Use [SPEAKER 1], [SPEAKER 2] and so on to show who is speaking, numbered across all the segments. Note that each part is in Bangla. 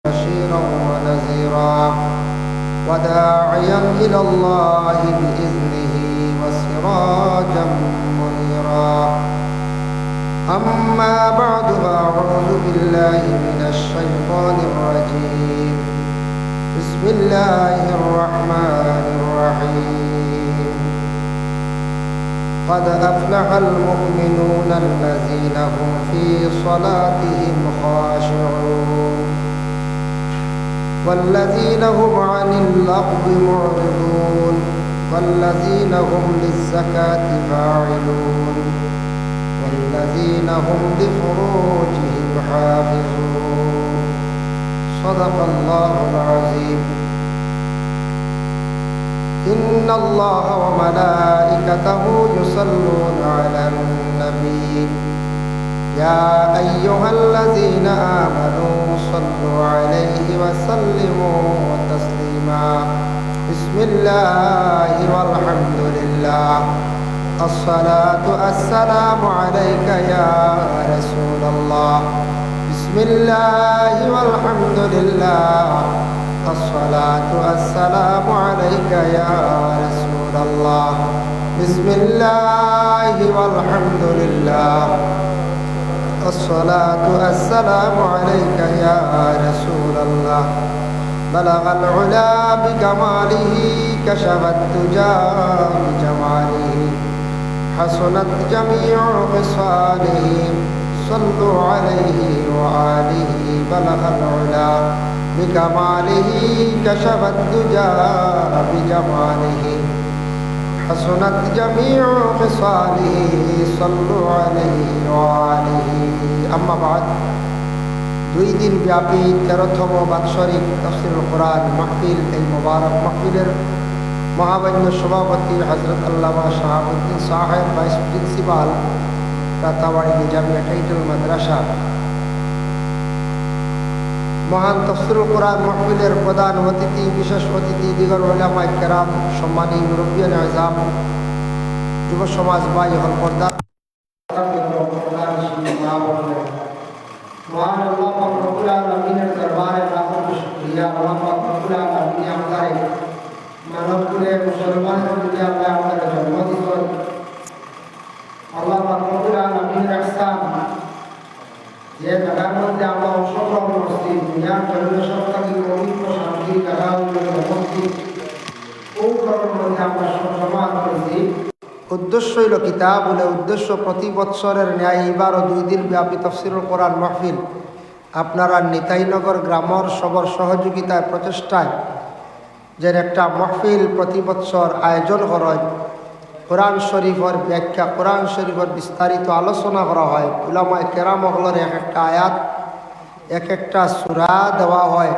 [SPEAKER 1] بشيرا ونذيرا وداعيا إلى الله بإذنه وسراجا منيرا. أما بعد فأعوذ بالله من الشيطان الرجيم. بسم الله الرحمن الرحيم. قد أفلح المؤمنون الذين هم في صلاتهم خاشعون والذين هم عن اللغو معرضون والذين هم للزكاة فاعلون والذين هم لفروجهم حافظون. صدق الله العظيم. إن الله وملائكته يصلون على النبي يا أيها الذين آمنوا صلوا عليه وسلموا تسليما. بسم الله والحمد لله الصلاة السلام عليك يا رسول الله. بسم الله والحمد لله الصلاة السلام عليك يا رسول الله. بسم الله والحمد لله الصلاة السلام عليك يا رسول الله. بلغ العلا بكماله كشف الدجى بجماله حسنت جميع خصاله صلوا عليه وآله. بلغ العلا بكماله كشف الدجى بجماله حسنت جميع خصاله صلوا عليه وآله. أما بعد. 2 দিন ব্যাপী 13তম বাৎসরিক তাফসীরুল কোরআন মাহফিল, এই মোবারক মাহফিলের মহামান্য সভাপতি হযরত আল্লামা শাহাবুদ্দিন সাহেব, vice principal, Ratabari Nizamia title madrasa, মহান তাফসীরুল কোরআন মাহফিলের প্রধান অতিথি, বিশেষ অতিথি, দিগর উলামায়ে কেরাম, সম্মানী মুরব্বিয়ান আযম, যুব সমাজ ভাই হল পর্দা মহান আল্লাহ পাক রব্বুল আলামিনের দরবারে লাখো শুকরিয়া। আল্লাহ পাক রব্বুল আলামিন আমাদের মানবকুলে মুসলমানের প্রতি আল্লাহ আমাদের জন্ম দিয়েছেন। আল্লাহ পাক রব্বুল আলামিনের ইহসান যে জায়গার মধ্যে আমরা অংশগ্রহণ করছি, দুনিয়ার জন্য সবথেকে পবিত্র শান্তি জায়গা হল মসজিদ, ওই ঘরের মধ্যে আমরা সমাজ করেছি। উদ্দেশ্য হইল কিতাব বলে উদ্দেশ্য প্রতি বৎসরের ন্যায় এবারও 2 দিন ব্যাপী তাফসীরুল কোরআন মাহফিল আপনারা নিতাইনগর গ্রামের সবর সহযোগিতায় প্রচেষ্টায় যে একটা মাহফিল প্রতি বৎসর আয়োজন করা হয়। কোরআন শরীফের ব্যাখ্যা, কোরআন শরীফের বিস্তারিত আলোচনা করা হয়। উলামায়ে কেরাম হলের এক একটা আয়াত, এক একটা সূরা দেওয়া হয়।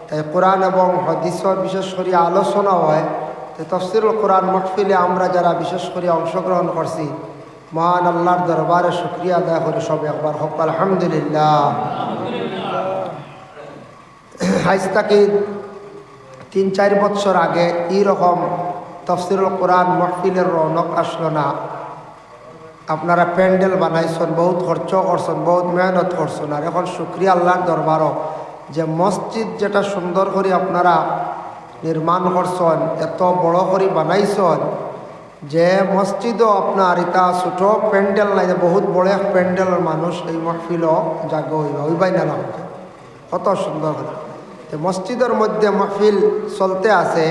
[SPEAKER 1] তাই কোরআন এবং হাদিসের বিশেষ করে আলোচনা হয়। তাফসীরুল কোরআন মাহফিলে আমরা যারা বিশেষ করে অংশগ্রহণ করছি, মহান আল্লাহর দরবারে শুকরিয়া আদায় করি সব একবার হোক আলহামদুলিল্লাহ। আজ থেকে 3-4 বছর আগে এইরকম তাফসীরুল কোরআন মাহফিলের রৌনক আসলো না। আপনারা প্যান্ডেল বানাইছেন, বহুত খরচ করছেন, বহুত মেহনত করছেন। আর এখন শুকরিয়া আল্লাহর দরবারও যে মসজিদ যেটা সুন্দর করে আপনারা নির্মাণ করছেন, এত বড় করে বানাইছেন যে মসজিদও আপনার ইটা ছোট প্যান্ডেল নাই, বহুত বড় এক প্যান্ডেলের মানুষ এই মাহফিলও জাগ হইবাই না লাগবে, কত সুন্দর করে। মসজিদের মধ্যে মাহফিল চলতে আছে,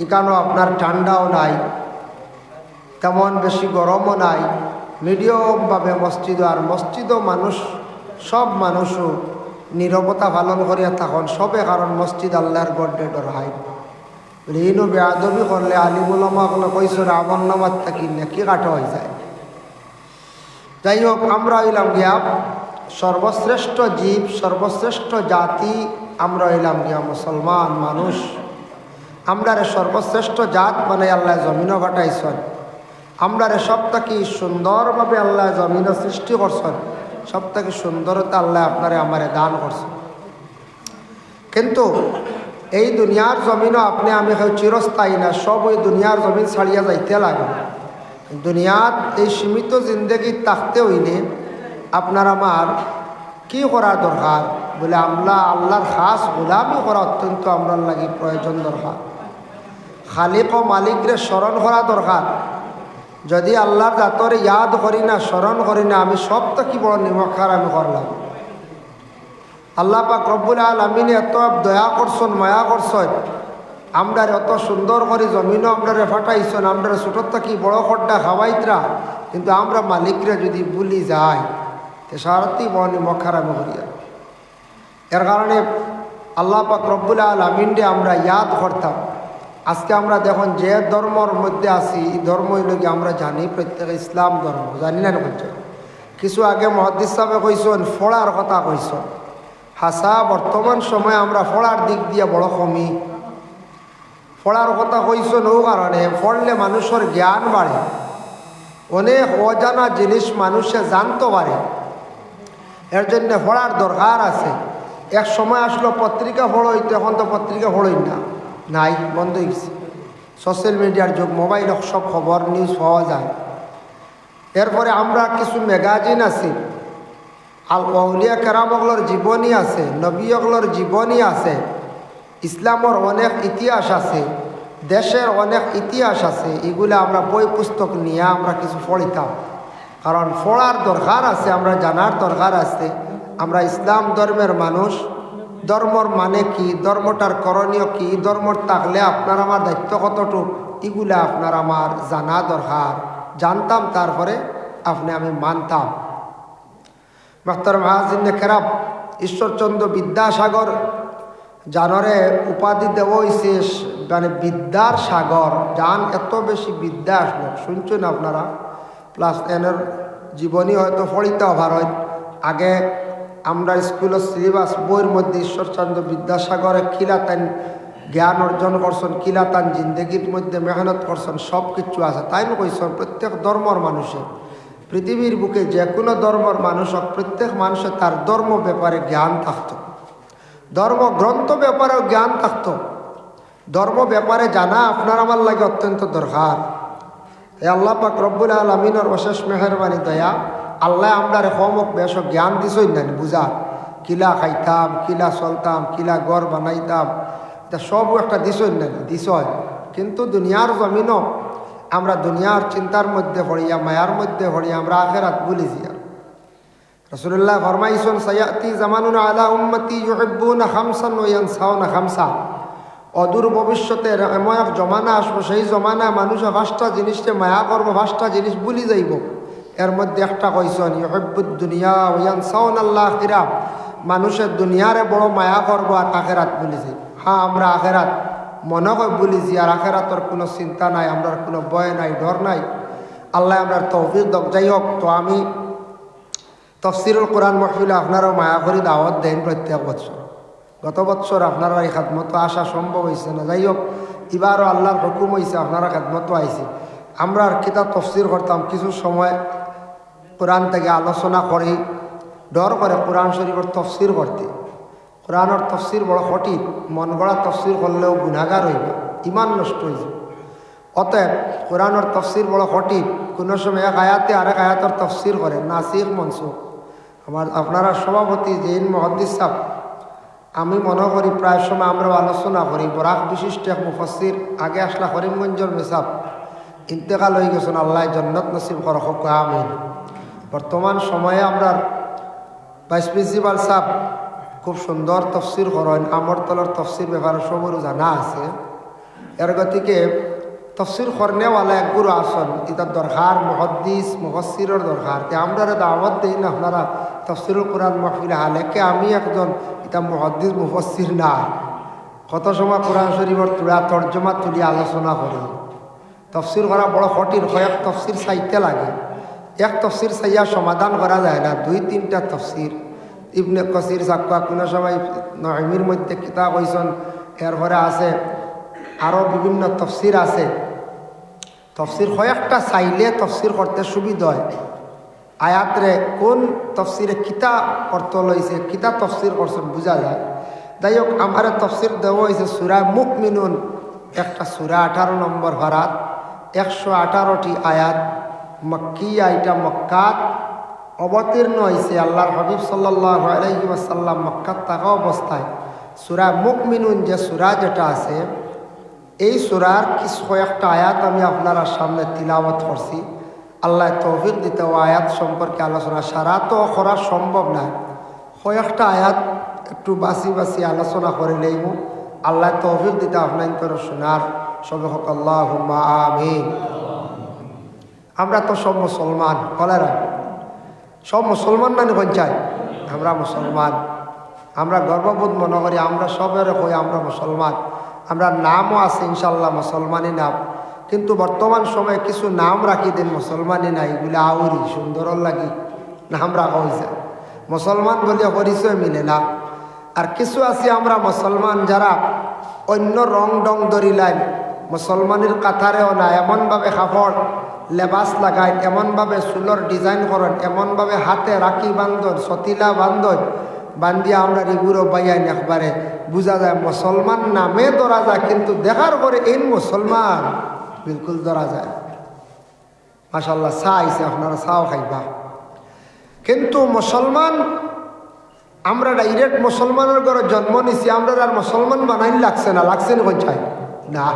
[SPEAKER 1] এখানেও আপনার ঠান্ডাও নাই, তেমন বেশি গরমও নাই, মিডিয়ামভাবে মসজিদ। আর মসজিদও মানুষ, সব মানুষও নীরবতা পালন করিয়া থাকুন সবে, কারণ মসজিদ আল্লাহর গড্ডে ডরাই বলে ইনো বেয়াদবি করলে আলিমুলামা কোনো কইসরে আমল নামাজ থাকি নাকি কাটা হয়ে যায়। যাই হোক, আমরা হইলাম গিয়া সর্বশ্রেষ্ঠ জীব, সর্বশ্রেষ্ঠ জাতি, আমরা হইলাম গিয়া মুসলমান মানুষ। আমরারে সর্বশ্রেষ্ঠ জাত মানে আল্লাহ জমিনও ঘটাইছেন। আমরারে সব থেকে সুন্দরভাবে আল্লাহ জমিনও সৃষ্টি করছেন, সব থেকে সুন্দরতা আল্লাহ আপনারে আমারে দান করছেন। কিন্তু এই দুনিয়ার জমিনও আপনি আমি চিরস্থায়ী না, সব ওই দুনিয়ার জমিন ছাড়িয়া যাইতে লাগে। দুনিয়াত এই সীমিত জিন্দগি থাকতে হইলে আপনার আমার কি করা দরকার? বলে আমরা আল্লাহর খাস গোলামি করা অত্যন্ত আমরার লাগি প্রয়োজন দরকার। খালিক ও মালিকরে স্মরণ করা দরকার। যদি আল্লাহর জাতরে ইয়াদ করি না, স্মরণ করি না, আমি সব তো কি বড় নিমখার আমি করলাম। আল্লাহ পাক রব্বুল আলামিন এত দয়া করছেন, মায়া করছেন, আমরা এত সুন্দর করে জমিনও আমরা ফাটাইছেন, আমরা ছোটোর থাকি বড় খড্ডা খাওয়াইতরা, কিন্তু আমরা মালিকরে যদি ভুলি যাই তে সারাতেই বড় নিমখার আমি করিয়া। এর কারণে আল্লাহ পাক রব্বুল আলামিনকে আমরা ইয়াদ করতাম। আজকে আমরা দেখুন যে ধর্মর মধ্যে আছি, এই ধর্মই লোক আমরা জানি প্রত্যেক ইসলাম ধর্ম, জানি না বলছে। কিছু আগে মুহাদ্দিস সাহেব কইছেন ফড়ার কথা কইছেন। হাসা বর্তমান সময়ে আমরা ফড়ার দিক দিয়ে বড় কমি। ফড়ার কথা কইছেন ও কারণে ফড়লে মানুষের জ্ঞান বাড়ে, অনেক অজানা জিনিস মানুষে জানতে পারে। এর জন্য ফড়ার দরকার আছে। এক সময় আসলো পত্রিকা পড়ইতো, এখন তো পত্রিকা পড়ই না, নাই, বন্ধ হয়ে গেছে। সোশ্যাল মিডিয়ার যুগ, মোবাইল সব খবর নিউজ পাওয়া যায়। এরপরে আমরা কিছু ম্যাগাজিন আছে, আউলিয়া কেরামগুলোর জীবনী আছে, নবীগুলোর জীবনী আছে, ইসলামের অনেক ইতিহাস আছে, দেশের অনেক ইতিহাস আছে। এগুলো আমরা বই পুস্তক নিয়ে আমরা কিছু পড়িতাম, কারণ পড়ার দরকার আছে, আমরা জানার দরকার আছে। আমরা ইসলাম ধর্মের মানুষ, ধর্মর মানে কি, ধর্মটার করণীয় কি, ধর্মর থাকলে আপনার আমার দায়িত্ব কতটুক, এগুলা আপনার আমার জানা দরকার। জানতাম তারপরে আপনি আমি মানতাম। মাস্টার মাহাজিন খেরাব ঈশ্বরচন্দ্র বিদ্যাসাগর জানরে উপাধি দেওয়া হয়েছে মানে বিদ্যার সাগর। জান এত বেশি বিদ্যা আসলো, শুনছেন আপনারা। প্লাস এনের জীবনী হয়তো পড়িতে অভার হয়। আগে আমরা স্কুলের সিলেবাস বইয়ের মধ্যে ঈশ্বরচন্দ্র বিদ্যাসাগরে কিলাতান জ্ঞান অর্জন করছেন, কিলাতান জিন্দগির মধ্যে মেহনত করছেন, সব কিছু আছে। তাই না কইছেন প্রত্যেক ধর্মর মানুষের, পৃথিবীর বুকে যে কোনো ধর্মর মানুষ হোক, প্রত্যেক মানুষের তার ধর্ম ব্যাপারে জ্ঞান থাকত, ধর্ম গ্রন্থ ব্যাপারেও জ্ঞান থাকত। ধর্ম ব্যাপারে জানা আপনার আমার লাগে অত্যন্ত দরকার। এই আল্লাহ পাক রব্বুল আলামিনের অশেষ মেহেরবানি দয়া, আল্লাহ আমরা হমক বেশ জ্ঞান দিছই না বুঝা, কিলা খাইতাম, কিলা চলতাম, কিলা ঘর বানাইতাম, এটা সবও একটা দিছই না দিছয়। কিন্তু দুনিয়ার জমিনও আমরা দুনিয়ার চিন্তার মধ্যে পড়িয়া, মায়ার মধ্যে পড়িয়া আমরা আখেরাত ভুলি যাই। রাসূলুল্লাহ ফরমাইছেন সায়াতি জামানুন আলা উম্মতি ইউহিব্বুনা খামসান ওয়া ইয়ানসাউনা খামসা। অদূর ভবিষ্যতের এমন এক জমানা আসবো, সেই জমানা মানুষে 5টা জিনিসকে মায়া করবো, 5টা জিনিস ভুলি যাইব। এর মধ্যে একটা কইছেন ইউহিব্বুদ দুনিয়া ওয়া ইয়ানসাউনাল আখিরা, মানুষের দুনিয়ারে বড় মায়া করবো আর আখেরাত ভুলি যাই। হ্যাঁ, আমরা আখেরাত মনে হয় ভুলিছি, আর আখেরাতর কোনো চিন্তা নাই, আমরা কোনো ভয় নাই, ডর নাই। আল্লাহ আমরা তৌফিক দক। যাই হোক, তো আমি তফসিরুল কোরআন মাহফিলে আপনারাও মায়া করে দাওয়াত দেন প্রত্যেক বছর। গত বছর আপনারা এই খাদমত আসা সম্ভব হয়েছে না। যাই হোক, এবারও আল্লাহর হুকুম হয়েছে, আপনারা খাদমত আইছে। আমরা আর কিতাব তফসির করতাম, কিছু সময় কোরআন থেকে আলোচনা করি, ডর করে কোরআন শরীফের তফসির করতে। কোরআনের তফসির বড় কঠিন, মন গড়া তফসির করলেও গুনাহগার হইবে, ইমান নষ্ট হয়ে যাবে। অতএব কোরআনের তফসির বড় কঠিন। কোনো সময় এক আয়াতে আরেক আয়াতের তফসির করে, নাসিখ মনসুখ। আপনারা সভাপতি জৈন মুহাদ্দিস সাহেব, আমি মনে করি প্রায় সময় আমরা আলোচনা করি। বরাক বিশিষ্ট এক মুফাসসির আগে আসলা করিমগঞ্জের মেসাব, ইন্তেকাল হয়ে গেছেন, আল্লাহ জান্নাত নসিব করক, আমিন। বর্তমান সময়ে আমরা ভাইস প্রিন্সিপাল সাহেব খুব সুন্দর তফসির করেন, আমরতলার তফসির ব্যাপারে সবরও জানা আছে। এর গতিকে তফসির করনেওয়ালা এক গুরু আসন, এটার দরকার মুহাদ্দিস মুফাসসিরের দরকার। আমরা দাওয়াত দিই না আপনারা তফসিরুল কোরআন মাহফিলে হালেকে আমি একজন এটা মুহাদ্দিস মুফাসসির না। কত সময় কোরআন শরীফের তুলা তর্জমা তুলি আলোচনা করি। তফসির করা বড় কঠিন, কয়েক তফসির চাইতে লাগে। এক তফসির চাইয়া সমাধান করা যায় না, 2-3টা তফসির। ইবনে কাসির সাক্কা কোনো সময় নঈমির মধ্যে কিতাব হইছেন, এরপরে আছে আরও বিভিন্ন তফসির আছে। তফসির কয়েকটা চাইলে তফসির করতে সুবিধা হয়। আয়াতরে কোন তফসিরে কিতা অর্থ লইছে, কিতা তফসির করছেন বোঝা যায়। যাই হোক, আমার তফসির দেওয়া হয়েছে সূরা মুমিনুন, একটা সূরা 18 নম্বর ভারাত, 118টি আয়াত মক্কিয়া, এটা মক্কাত অবতীর্ণ হয়েছে আল্লাহর হাবিব সাল্লাল্লাহু আলাইহি ওয়াসাল্লাম মক্কাত থাকা অবস্থায় সূরা মুমিনুন যে সূরা যেটা আছে, এই সূরার কিছু কয়েকটা আয়াত আমি আপনার সামনে তিলাওয়াত করছি। আল্লাহ তৌফিক দিতে ও আয়াত সম্পর্কে আলোচনা সারা তো করা সম্ভব না, কয়েকটা আয়াত একটু বাসি বাসি আলোচনা করে লইব। আল্লাহ তৌফিক দিতে আপনার শোনার সবে হোক আল্লাহুম্মা আমিন। আমরা তো সব মুসলমান, বলেরা সব মুসলমান না পঞ্চায়েত, আমরা মুসলমান। আমরা গর্ববোধ মনে করি, আমরা সবের হই আমরা মুসলমান। আমরা নামও আছে ইনশাল্লাহ মুসলমানই নাম, কিন্তু বর্তমান সময়ে কিছু নাম রাখি দেন মুসলমানই নাই, এগুলো আউরি সুন্দর লাগি নাম রাখা হয়েছে, মুসলমান বলে পরিচয় মিলে না। আর কিছু আছি আমরা মুসলমান যারা অন্য রং ডং ধরিলাইন, মুসলমানের কাতারেও না, এমনভাবে কাপড় লেবাস লাগায়, এমনভাবে চুলোর ডিজাইন করেন, এমনভাবে হাতে রাখি বান্ধন সতিলা বান্ধন বান্ধিয়া আমরা রিগুরো বাইয়ান, একবারে বোঝা যায় মুসলমান নামে ধরা যায়, কিন্তু দেখার পরে এই মুসলমান বিলকুল ধরা যায়। মাশাআল্লাহ চা আইছে, আপনারা চাও খাইবা। কিন্তু মুসলমান আমরা ডাইরেক্ট মুসলমানের ঘরে জন্ম নিছি, আমরা আর মুসলমান বানাইন লাগছে না, লাগছে না কোথায় না।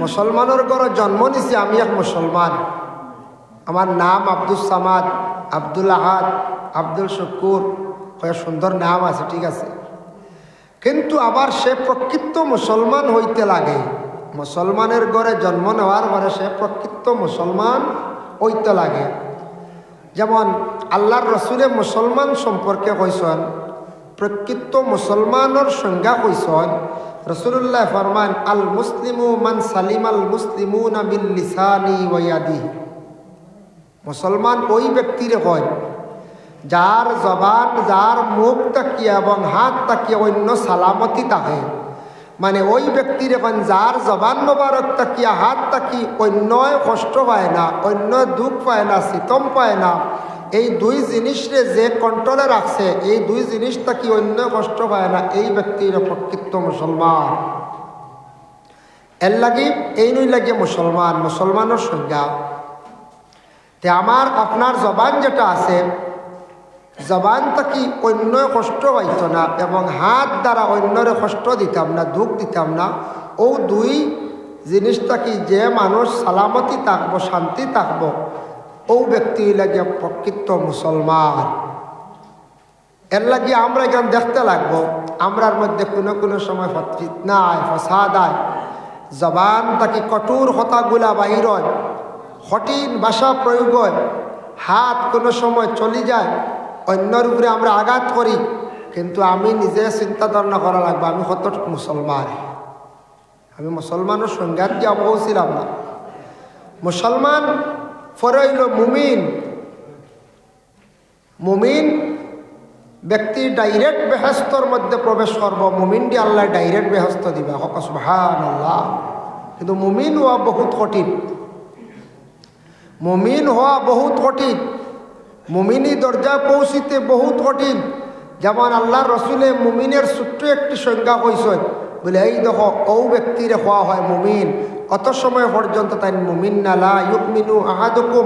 [SPEAKER 1] মুসলমানের ঘরে জন্ম নিছি, আমি এক মুসলমান, আমার নাম আব্দুল সামাদ, আব্দুল আহাদ, আব্দুল শুকুর, কয়েক সুন্দর নাম আছে, ঠিক আছে। কিন্তু আবার সে প্রকৃত মুসলমান হইতে লাগে, মুসলমানের ঘরে জন্ম নেওয়ার পরে সে প্রকৃত মুসলমান হইতে লাগে। যেমন আল্লাহর রসুলে মুসলমান সম্পর্কে কইসন, প্রকৃত মুসলমানের সংজ্ঞা কইসন, রসুল্লাহ ফরমান আল মুসলিমু মান সালিম আল মুসলিমুনা বিল লিসানি ওয়া ইয়াদিহি। মুসলমান ওই ব্যক্তিরে কয় যার জবান, যার মুখ তাকিয়ে এবং হাত তাকিয়ে অন্য সালামতি থাকে। মানে ওই ব্যক্তির এখন যার জবান মোবারক তাকিয়া হাত তাকি অন্য কষ্ট পায় না, অন্য দুঃখ পায় না, সিতম পায় না, এই দুই জিনিসরে যে কন্ট্রোলে রাখছে, এই দুই জিনিস তাকি অন্য কষ্ট পায় না, এই ব্যক্তির প্রকৃত মুসলমান। এর লাগি এই নই লাগে মুসলমান, মুসলমানের সংজ্ঞা। তে আমার আপনার জবান যেটা আছে, জবান তাকি অন্য কষ্ট পাইত না এবং হাত দ্বারা অন্যরে কষ্ট দিতাম না, দুঃখ দিতাম না। ও দুই জিনিসটা কি যে মানুষ সালামতি থাকবো, শান্তি থাকবো, ও ব্যক্তি লাগে প্রকৃত মুসলমান। এর লাগে আমরা এখান দেখতে লাগবো আমরার মধ্যে কোনো কোনো সময় ফিতনা আয়, ফসাদ আয়, জবান তাকি কঠোর কথাগুলা বাহির হয়, কঠিন ভাষা প্রয়োগ হয়, হাত কোনো সময় চলে যায়, অন্যর উপরে আমরা আঘাত করি। কিন্তু আমি নিজে চিন্তা ধারণা করা লাগবে আমি কত মুসলমান। আমি মুসলমানের সংজ্ঞাত দিয়ে পৌঁছিলাম না। মুসলমান পরে হইল মুমিন। মুমিন ব্যক্তি ডাইরেক্ট বেহেস্তর মধ্যে প্রবেশ করব, মুমিন দিয়ে আল্লাহ ডাইরেক্ট বেহেস্ত দিবা, সুবহানাল্লাহ। কিন্তু মুমিন হওয়া বহুত কঠিন, মুমিন হওয়া বহুত কঠিন, মুমিনী দরজায় পৌঁছিতে বহুত কঠিন। যেমন আল্লাহ রসুলে মুমিনের ছোট্ট একটি সংজ্ঞা কইসেন, বলে এই দেখো ও ব্যক্তিরে হওয়া হয় মুমিন, অত সময় পর্যন্ত তাই মুমিন না। লা ইউমিনু আহাদুকুম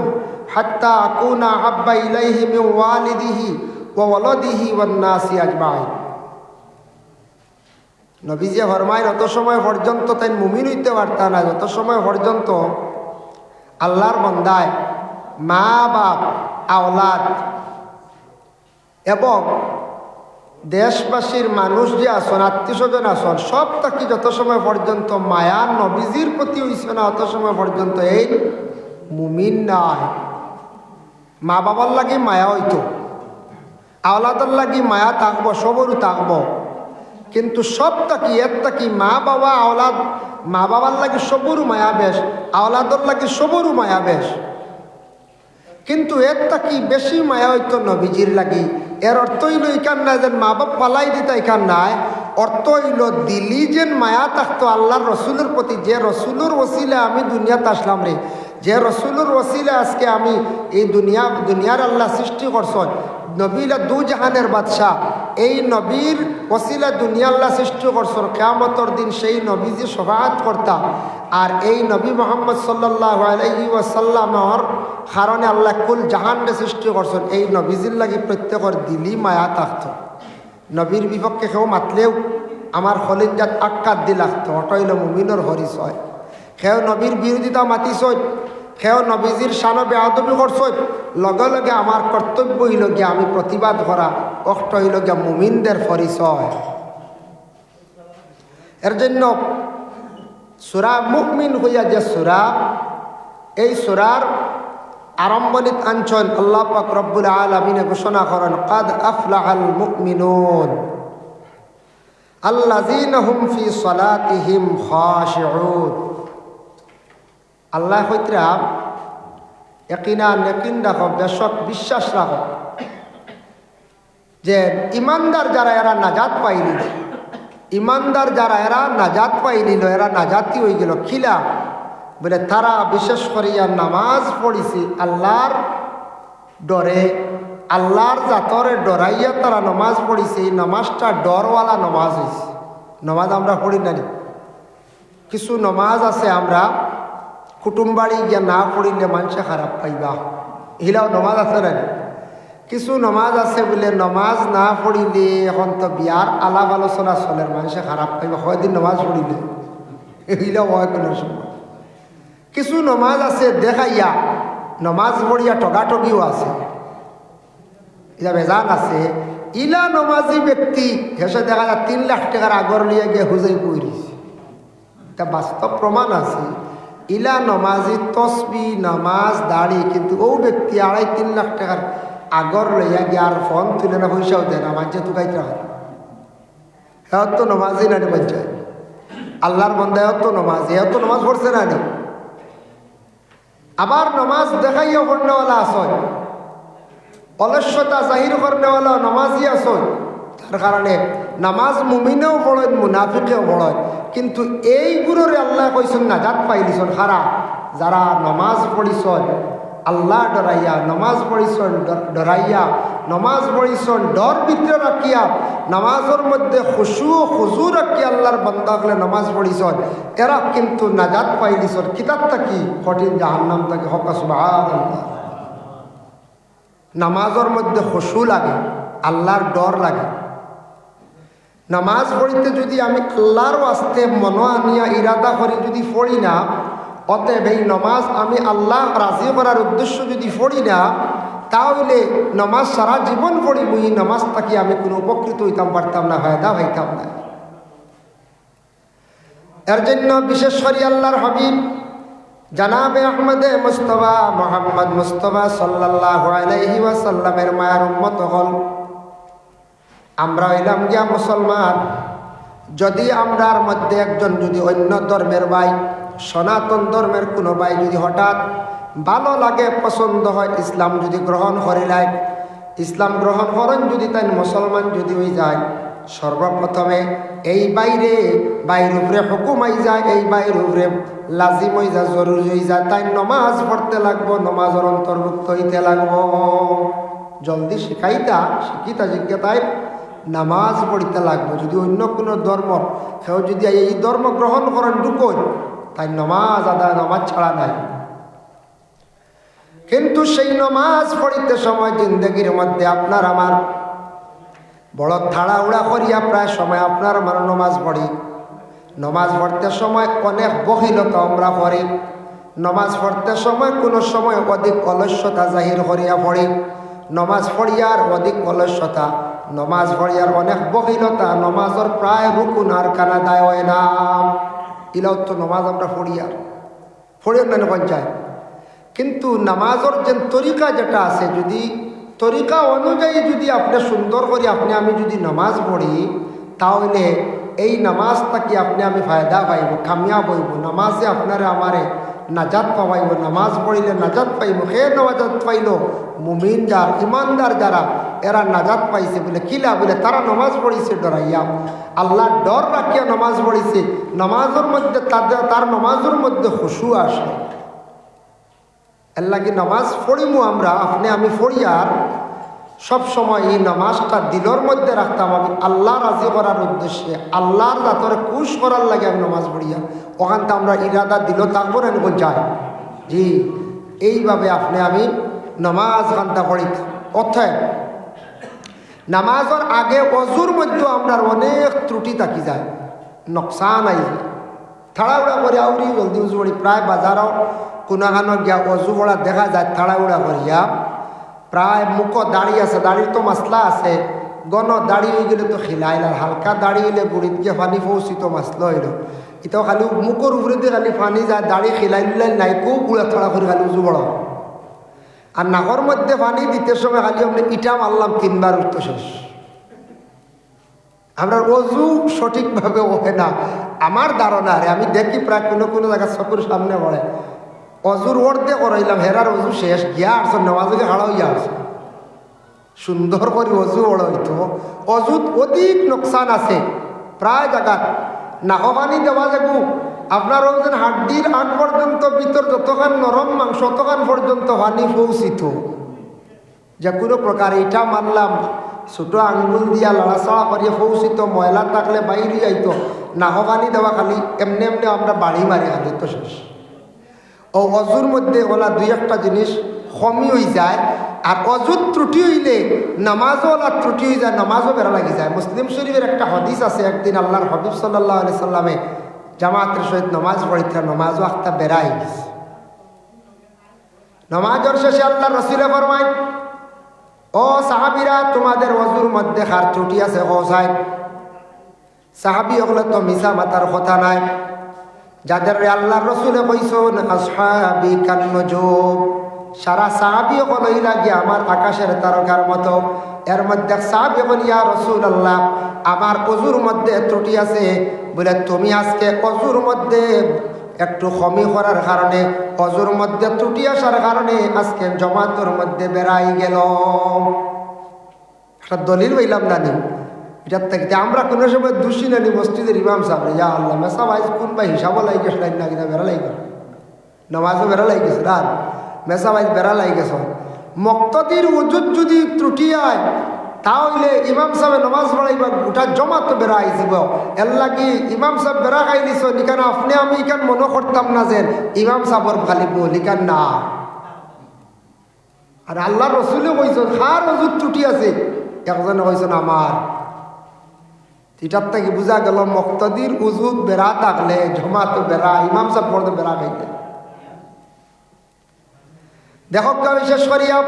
[SPEAKER 1] হাত্তা আকুনা আহাব্বা ইলাইহি মিন ওয়ালিদিহি ওয়া ওয়ালাদিহি ওয়ান নাসি আজমাইন। নবীজি ফরমায় অত সময় পর্যন্ত তাই মুমিন হইতে পারতা না যত সময় পর্যন্ত আল্লাহর বান্দায় মা বাপ, আওলাদ এবং দেশবাসীর মানুষ যে আসন, আত্মীয় স্বজন আসন, সব তাকে যত সময় পর্যন্ত মায়া নবীজির প্রতি হইছে না অত সময় পর্যন্ত এই মুমিন নাই। মা বাবার লাগি মায়া হইতো, আওলাদের লাগি মায়া থাকবো, সবরও থাকবো, কিন্তু সব তাকি এর তাকি মা বাবা আওলাদ, মা বাবার লাগি সবরও মায়া বেশ, আওলাদর লাগি সবরও মায়া বেশ। কিন্তু এর তাকি বেশি মায়া হইতো নবীজির লাগি। এর অর্থ হইল এখান নাই যেন মা বাপ পালাই দিতা, এখান নাই। অর্থ হইল দিলি যেন মায়া থাকতো আল্লাহর রসুলের প্রতি, যে রসুলের ওসিলে আমি দুনিয়াতে আসলাম রে, যে রসুলের ওসিলে আজকে আমি এই দুনিয়ার আল্লাহ সৃষ্টি করছেন। নবীলা দু জাহানের বাদশাহ, এই নবীর ওসিলা দুনিয়া আল্লাহ সৃষ্টি করছেন, কিয়ামতের দিন সেই নবী যে শফাআত করতা, আর এই নবী মুহাম্মদ সাল্লাল্লাহু আলাইহি ওয়াসাল্লামর কারণে আল্লাহ কুল জাহানকে সৃষ্টি করছেন। এই নবীজির লাগি প্রত্যেকের দিলি মায়া থাকত। নবীর বিপক্ষে কেউ মাতলেও আমার খলিঞ্জাত আক্কাত দি লাগতো, অটইল মুমিনের হরিচয়। সেও নবীর বিরোধিতা মাতিছই, সেও নবীজির শান বেআদবি করছই, লগে লগে আমার কর্তব্য হইল গিয়া আমি প্রতিবাদ করা, অষ্ট হইল গিয়া মুমিনদের পরিচয়। এর জন্য সূরা মুমিন হইয়া যে সূরা, এই সূরার আরম্ভণিত আনছেন আল্লাহ পাক রব্বুল আলামিন ঘোষণা করেন, কাদ আফলাহাল মুমিনুন আল্লাযীনা হুম ফি সালাতিহিম খাশিউন। আল্লাহ কইতরা ইয়াকিন রাখো, বেশক বিশ্বাস রাখো যে ইমানদার যারা এরা নাজাত পাইলিল, ইমানদার যারা এরা নাজাত পাইলিল, এরা নাজাতি হয়ে গেল। খিলা বলে তারা বিশেষ করিয়া নামাজ পড়িছি আল্লাহর ডরে, আল্লাহর জাতরে ডরাইয়া তারা নমাজ পড়িছে। এই নমাজটা ডরওয়ালা নমাজ হয়েছে। নমাজ আমরা পড়ি না, কিছু নমাজ আছে আমরা কুটুমবাড়ি গিয়া না পড়িলে মানুষে খারাপ পাইবা, এগুলাও নমাজ আছে না। কিছু নমাজ আছে বলে নমাজ না পড়িলে এখন তো বিয়ার আলাপ আলোচনা চলে, মানুষে খারাপ পাইবা কয়দিন নমাজ পড়িলে, এগুলাও হয় কোনো সময়। কিছু নমাজ আছে দেখাইয়া নমাজ পড়িয়া টগাটগিও আছে, এটা বেজান আছে। ইলা নমাজি ব্যক্তি হেসে দেখা যায় 3 লাখ টাকার আগর লিয়ে গিয়ে হুজাই পড়িছে, এটা বাস্তব প্রমাণ আছে। ইলা নমাজি তসবি নামাজ দাড়ি, কিন্তু ও ব্যক্তি 2.5-3 লাখ টাকার আগর লইয়া গিয়ে আর ফোন তুলে না, পয়সাও দেয় না, মাঝে তুকাইতে হয়। হ্যাঁ তো নমাজি নানি পঞ্চায়েত আল্লাহর বন্দায় তো নমাজ, এ তো নমাজ পড়ছে না নি। আবার নমাজ দেখাইয়া পড়নেওয়ালা আসয়, অলস্যতা জাহির করনেওয়ালা নমাজি আসয়। তার কারণে নামাজ মুমিনেও পড়েন, মুনাফিকেও পড়েন, কিন্তু এইগুলোরে আল্লাহ কইছেন নাজাত পাইলিছন খারা যারা নমাজ পড়িছন আল্লাহ ডরাইয়া, নমাজ পড়িছন ডরাইয়া, নমাজ পড়িছন ডর ভিতরে রাখিয়া, নামাজের মধ্যে খুশু খুজু রাখিয়া আল্লাহর বান্দা হলে নমাজ পড়িছন, এরা কিন্তু নাজাত পাইলিছন। কিতাবটা কি কঠিন জাহান্নাম থেকে হক সুবহানাল্লাহ। নামাজের মধ্যে খুশু লাগে, আল্লাহর ডর লাগে। নামাজ পড়িতে যদি আমি আল্লাহর ওয়াস্তে মন আনিয়া ইরাদা করি যদি পড়ি না, অতএব এই নমাজ আমি আল্লাহ রাজি করার উদ্দেশ্য যদি পড়ি না, তাহলে নমাজ সারা জীবন পড়িব, এই নমাজ থাকি আমি কোনো উপকৃত হইতাম পারতাম না, ফায়দা হইতাম না। এর জন্য বিশেষ করে আল্লাহর হাবিব জানাবে আহমদে মুস্তফা মোহাম্মদ মুস্তফা সাল্লাল্লাহু আলাইহি ওয়াসাল্লামের মায়ের উম্মত হল আমরা হইলাম গিয়া মুসলমান। যদি আমরার মধ্যে একজন যদি অন্য ধর্মের ভাই, সনাতন ধর্মের কোনো ভাই যদি হঠাৎ ভালো লাগে, পছন্দ হয়, ইসলাম যদি গ্রহণ করিলাই, ইসলাম গ্রহণ করেন যদি তাই মুসলমান যদি হয়ে যায়, সর্বপ্রথমে এই বাইরের উপরে হুকুম হয়ে যায়, এই বাইরের উপরে লাজিম হয়ে যায়, জরুরি হয়ে যায়, তাই নমাজ পড়তে লাগবো, নমাজের অন্তর্ভুক্ত হইতে লাগবো। জলদি শিখিতা জিজ্ঞাতায় নামাজ পড়িতে লাগবো। যদি অন্য কোনো ধর্ম কেউ যদি এই ধর্ম গ্রহণ করেন ঢুকোন, তাই নমাজ আদায়, নমাজ ছাড়া নাই। কিন্তু সেই নমাজ পড়িতে সময় জিন্দগির মধ্যে আপনার আমার বড় তাড়াহুড়া করিয়া প্রায় সময় আপনার আমার নমাজ পড়ি। নমাজ পড়তে সময় অনেক বহিলতা আমরা করি। নমাজ পড়তে সময় কোনো সময় অধিক অলস্যতা জাহির করিয়া পড়ি। নমাজ পড়িয়ার অধিক অলস্যতা, নমাজ পড়িয়ার অনেক বহিলতা, নমাজের প্রায় রুকুন আর কানা দায় হয় না। ইলাও তো নমাজ আমরা পড়িয়ার না পঞ্চায়েত, কিন্তু নামাজের যে তরিকা যেটা আছে, যদি তরিকা অনুযায়ী যদি আপনি সুন্দর করে আমি যদি নামাজ পড়ি, তাহলে এই নামাজটাকে আমি ফায়দা পাইব, কামিয়াব হইব। নামাজে আপনারে আমারে নাজাত পাইব, নামাজ পড়িলে নাজাত পাইব। সে নাজাত পাইল মুমিন যার, ইমানদার যারা, এরা নাজাত পাইছে বলে কিলা বলে তারা নামাজ পড়িছে ডরাইয়া, আল্লাহ ডর রাখিয়া নামাজ পড়িছে। নামাজের মধ্যে তার নামাজের মধ্যে খুশু আসে। এর লাগে নামাজ পড়িমু আমরা, আমি পড়ি আর সব সময় এই নামাজটা দিলর মধ্যে রাখতাম আমি আল্লাহ রাজি করার উদ্দেশ্যে, আল্লাহর দাতরে খুশ করার লাগে আমি নামাজ পড়িয়া ওখান তো আমরা ইরাদা দিল তারপর আমি যাই জি এইভাবে আপনি আমি নামাজ ঘন্টা পড়িতাম। অর্থাৎ নামাজের আগে অজুর মধ্যে আমরা অনেক ত্রুটি থাকি যায়, নকশান আই যায়, থাড়াউড়া করে আউরি জলদি উজু পড়ি। প্রায় বাজারও কোনাখানো গিয়া অজু পড়া দেখা যায় থাড়াউড়া করিয়া, প্রায় মুখ দাড়ি আছে, দাড়ির তো মাসলা আছে, গণ দাড়ি হয়ে গেলে তো খিলাইল, আর হালকা দাড়ি হইলে বুড়িত গিয়ে পানি পৌঁছিত মাসলো হইল, এটাও খালি মুখর উপরে দিয়ে খালি পানি যায়, দাড়ি খিলাই নাই খুব বুড়া থড়া করে খালি উজু বড়। আর নাকর মধ্যে পানি দিতে সময় খালি আপনি ইটা মারলাম 3 বার উঠতে শেষ। আমরা অজু সঠিকভাবে হয় না আমার ধারণা, রে আমি দেখি প্রায় কোনো কোনো জায়গায় চকুর সামনে পড়ে অজুর অর্ধে করাইলাম, হেরার অজু শেষ গিয়া আসছো নামাজকে হাড়া হইয়া আসছো, সুন্দর করে অজু বড় হইতো। অজুত অধিক নোকসান আছে প্রায় জায়গাত, নাকবানি দেওয়া যাবো আপনার ওজন হাড্ডির আগ পর্যন্ত ভিতর যতখান নরম মাংস ততখান পর্যন্ত পানি পৌঁছিত, যে কোনো প্রকার এটা মানলাম ছোটো আঙ্গুল দিয়া লড়াচড়া করিয়ে পৌঁছিত, ময়লা থাকলে বাইরে যাইতো, নাকবানি দেওয়া খালি এমনি এমনি আমরা বাড়ি মারি খালি তো শেষ। ও অজুর মধ্যে ওলা 2-1টা জিনিস কমি হয়ে যায়, আর অজুর ত্রুটি হইলে নামাজও ওলা ত্রুটি হয়ে যায়, নামাজও বেড়া লাগি যায়। মুসলিম শরীফের একটা হাদিস আছে, একদিন আল্লাহর হাবিব সাল্লাল্লাহু আলাইহি সাল্লামে জামাতের সহিত নামাজ পড়িতে, নামাজও একটা বেড়াই গেছে। নামাজের শেষে আল্লাহ রসুলে ফরমায়, ও সাহাবীরা তোমাদের অজুর মধ্যে খার ত্রুটি আছে হোসাই। সাহাবী হলে তো মিছা মাতার কথা নাই, যাদের আল্লাহ রসুলে কইসন আসহাবি কান্নজুম, সারা সাহাবী হল লাগে আমার আকাশের তারকার মতো। এর মধ্যে সাহাবী হল ইয়া রাসূলুল্লাহ আমার অজুর মধ্যে ত্রুটি আছে, বলে তুমি আজকে অজুর মধ্যে একটু কমি করার কারণে, অজুর মধ্যে ত্রুটি আসার কারণে আজকে জমাতের মধ্যে বেড়াই গেল। একটা দলিল হইলাম নানি এটার থেকে আমরা কোনো সময় দোষী নানি মসজিদের ইমাম সাহেব, ইয়া আল্লাহ মেসা ভাই কোন ভাই হিসাবও লাগে গেছে না কিনা বেড়া লাগে নামাজও বেড়া লাগে গেছে আর মেসা ভাই বেড়া লাগে গেছ। মক্তদির উজুদ যদি ত্রুটি হয় তাহলে ইমাম সাহেব নামাজ পড়াইবা গোটা জমাত বেড়া আইসিব। এর লাগি ইমাম সাহেব বেড়া খাই দিছ নিকান আপনি আমি ইকান মনে করতাম না যে ইমাম সাহেবর খালি বল ইকান না। আর আল্লাহ রসুলে কইছেন খার উজুদ ত্রুটি আছে, একজনে কইছেন আমার। এটার থেকে বোঝা গেল মক্তদির উজুদ বেড়া থাকলে জমাত বেড়া, ইমাম সাহেব পড়তে বেড়া খাইতে। দেখো বিশেষ করিয়া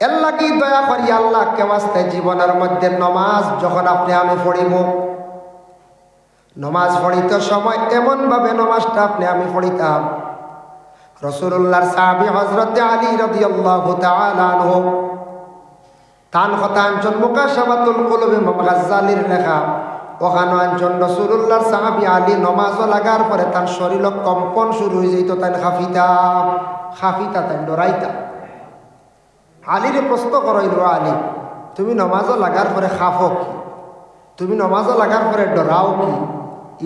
[SPEAKER 1] এর লাগি দয়া করি আল্লাহ কে বাস্তে জীবনের মধ্যে নমাজ যখন আপনি আমি পড়িব, নমাজ পড়িতে সময় এমনভাবে নমাজটা আপনি আমি পড়িতাম। রাসূলুল্লাহর সাহাবী হযরত আলী রাদিয়াল্লাহু তাআলা আনহু তান কথা আনজন মুকাশাফাতুল কুলুব ইমাম গাজ্জালির লেখা, ওখানে আনজন রাসূলুল্লাহর সাহাবী আলী নমাজ লাগার পরে তার শরীর কম্পন শুরু হয়ে যেত, তাই খাফিতা তাই ডরাইতা। আলীর প্রশ্ন করাইল, আলী তুমি নমাজও লাগার পরে খাফো কি, তুমি নমাজও লাগার পরে ডরাও কি,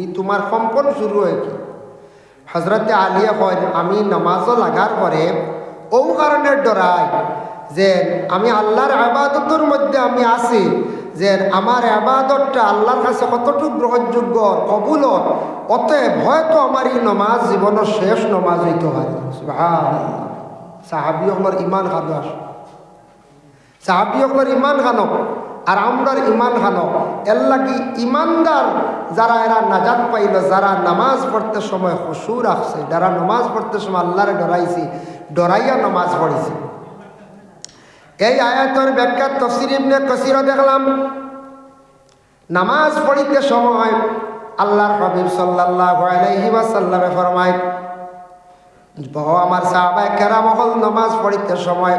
[SPEAKER 1] ই তোমার কম্পন শুরু হয় কি? হজরতে আলিয়া কয় আমি নমাজও লাগার পরে ও কারণে ডরাই যে আমি আল্লাহর ইবাদতের মধ্যে আমি আছি, যে আমার ইবাদতটা আল্লাহর কাছে কতটুকু গ্রহণযোগ্য কবুল, অতএব হয়তো আমার এই নমাজ জীবনের শেষ নমাজ হইতে পারে। সুবহানাল্লাহ। সাহাবী হল ইমান খানো, সাহাবী হল ইমান খানো আর আমরার ইমান খানো। এর লাগি ইমানদার যারা এরা নাজাত পাইল, যারা নামাজ পড়তে সময় খুশু রাখছে, যারা নামাজ পড়তে সময় আল্লাহরে ডরাইছি, ডরাইয়া নামাজ পড়েছি। এই আয়াতের ব্যাখ্যা তাফসীর ইবনে কাসীর দেখলাম, নামাজ পড়িতে সময় আল্লাহর হাবিব সাল্লাল্লাহু আলাইহি ওয়াসাল্লামে ফরমায়, আমার সাহাবায়ে কেরাম হল নামাজ পড়িতে সময়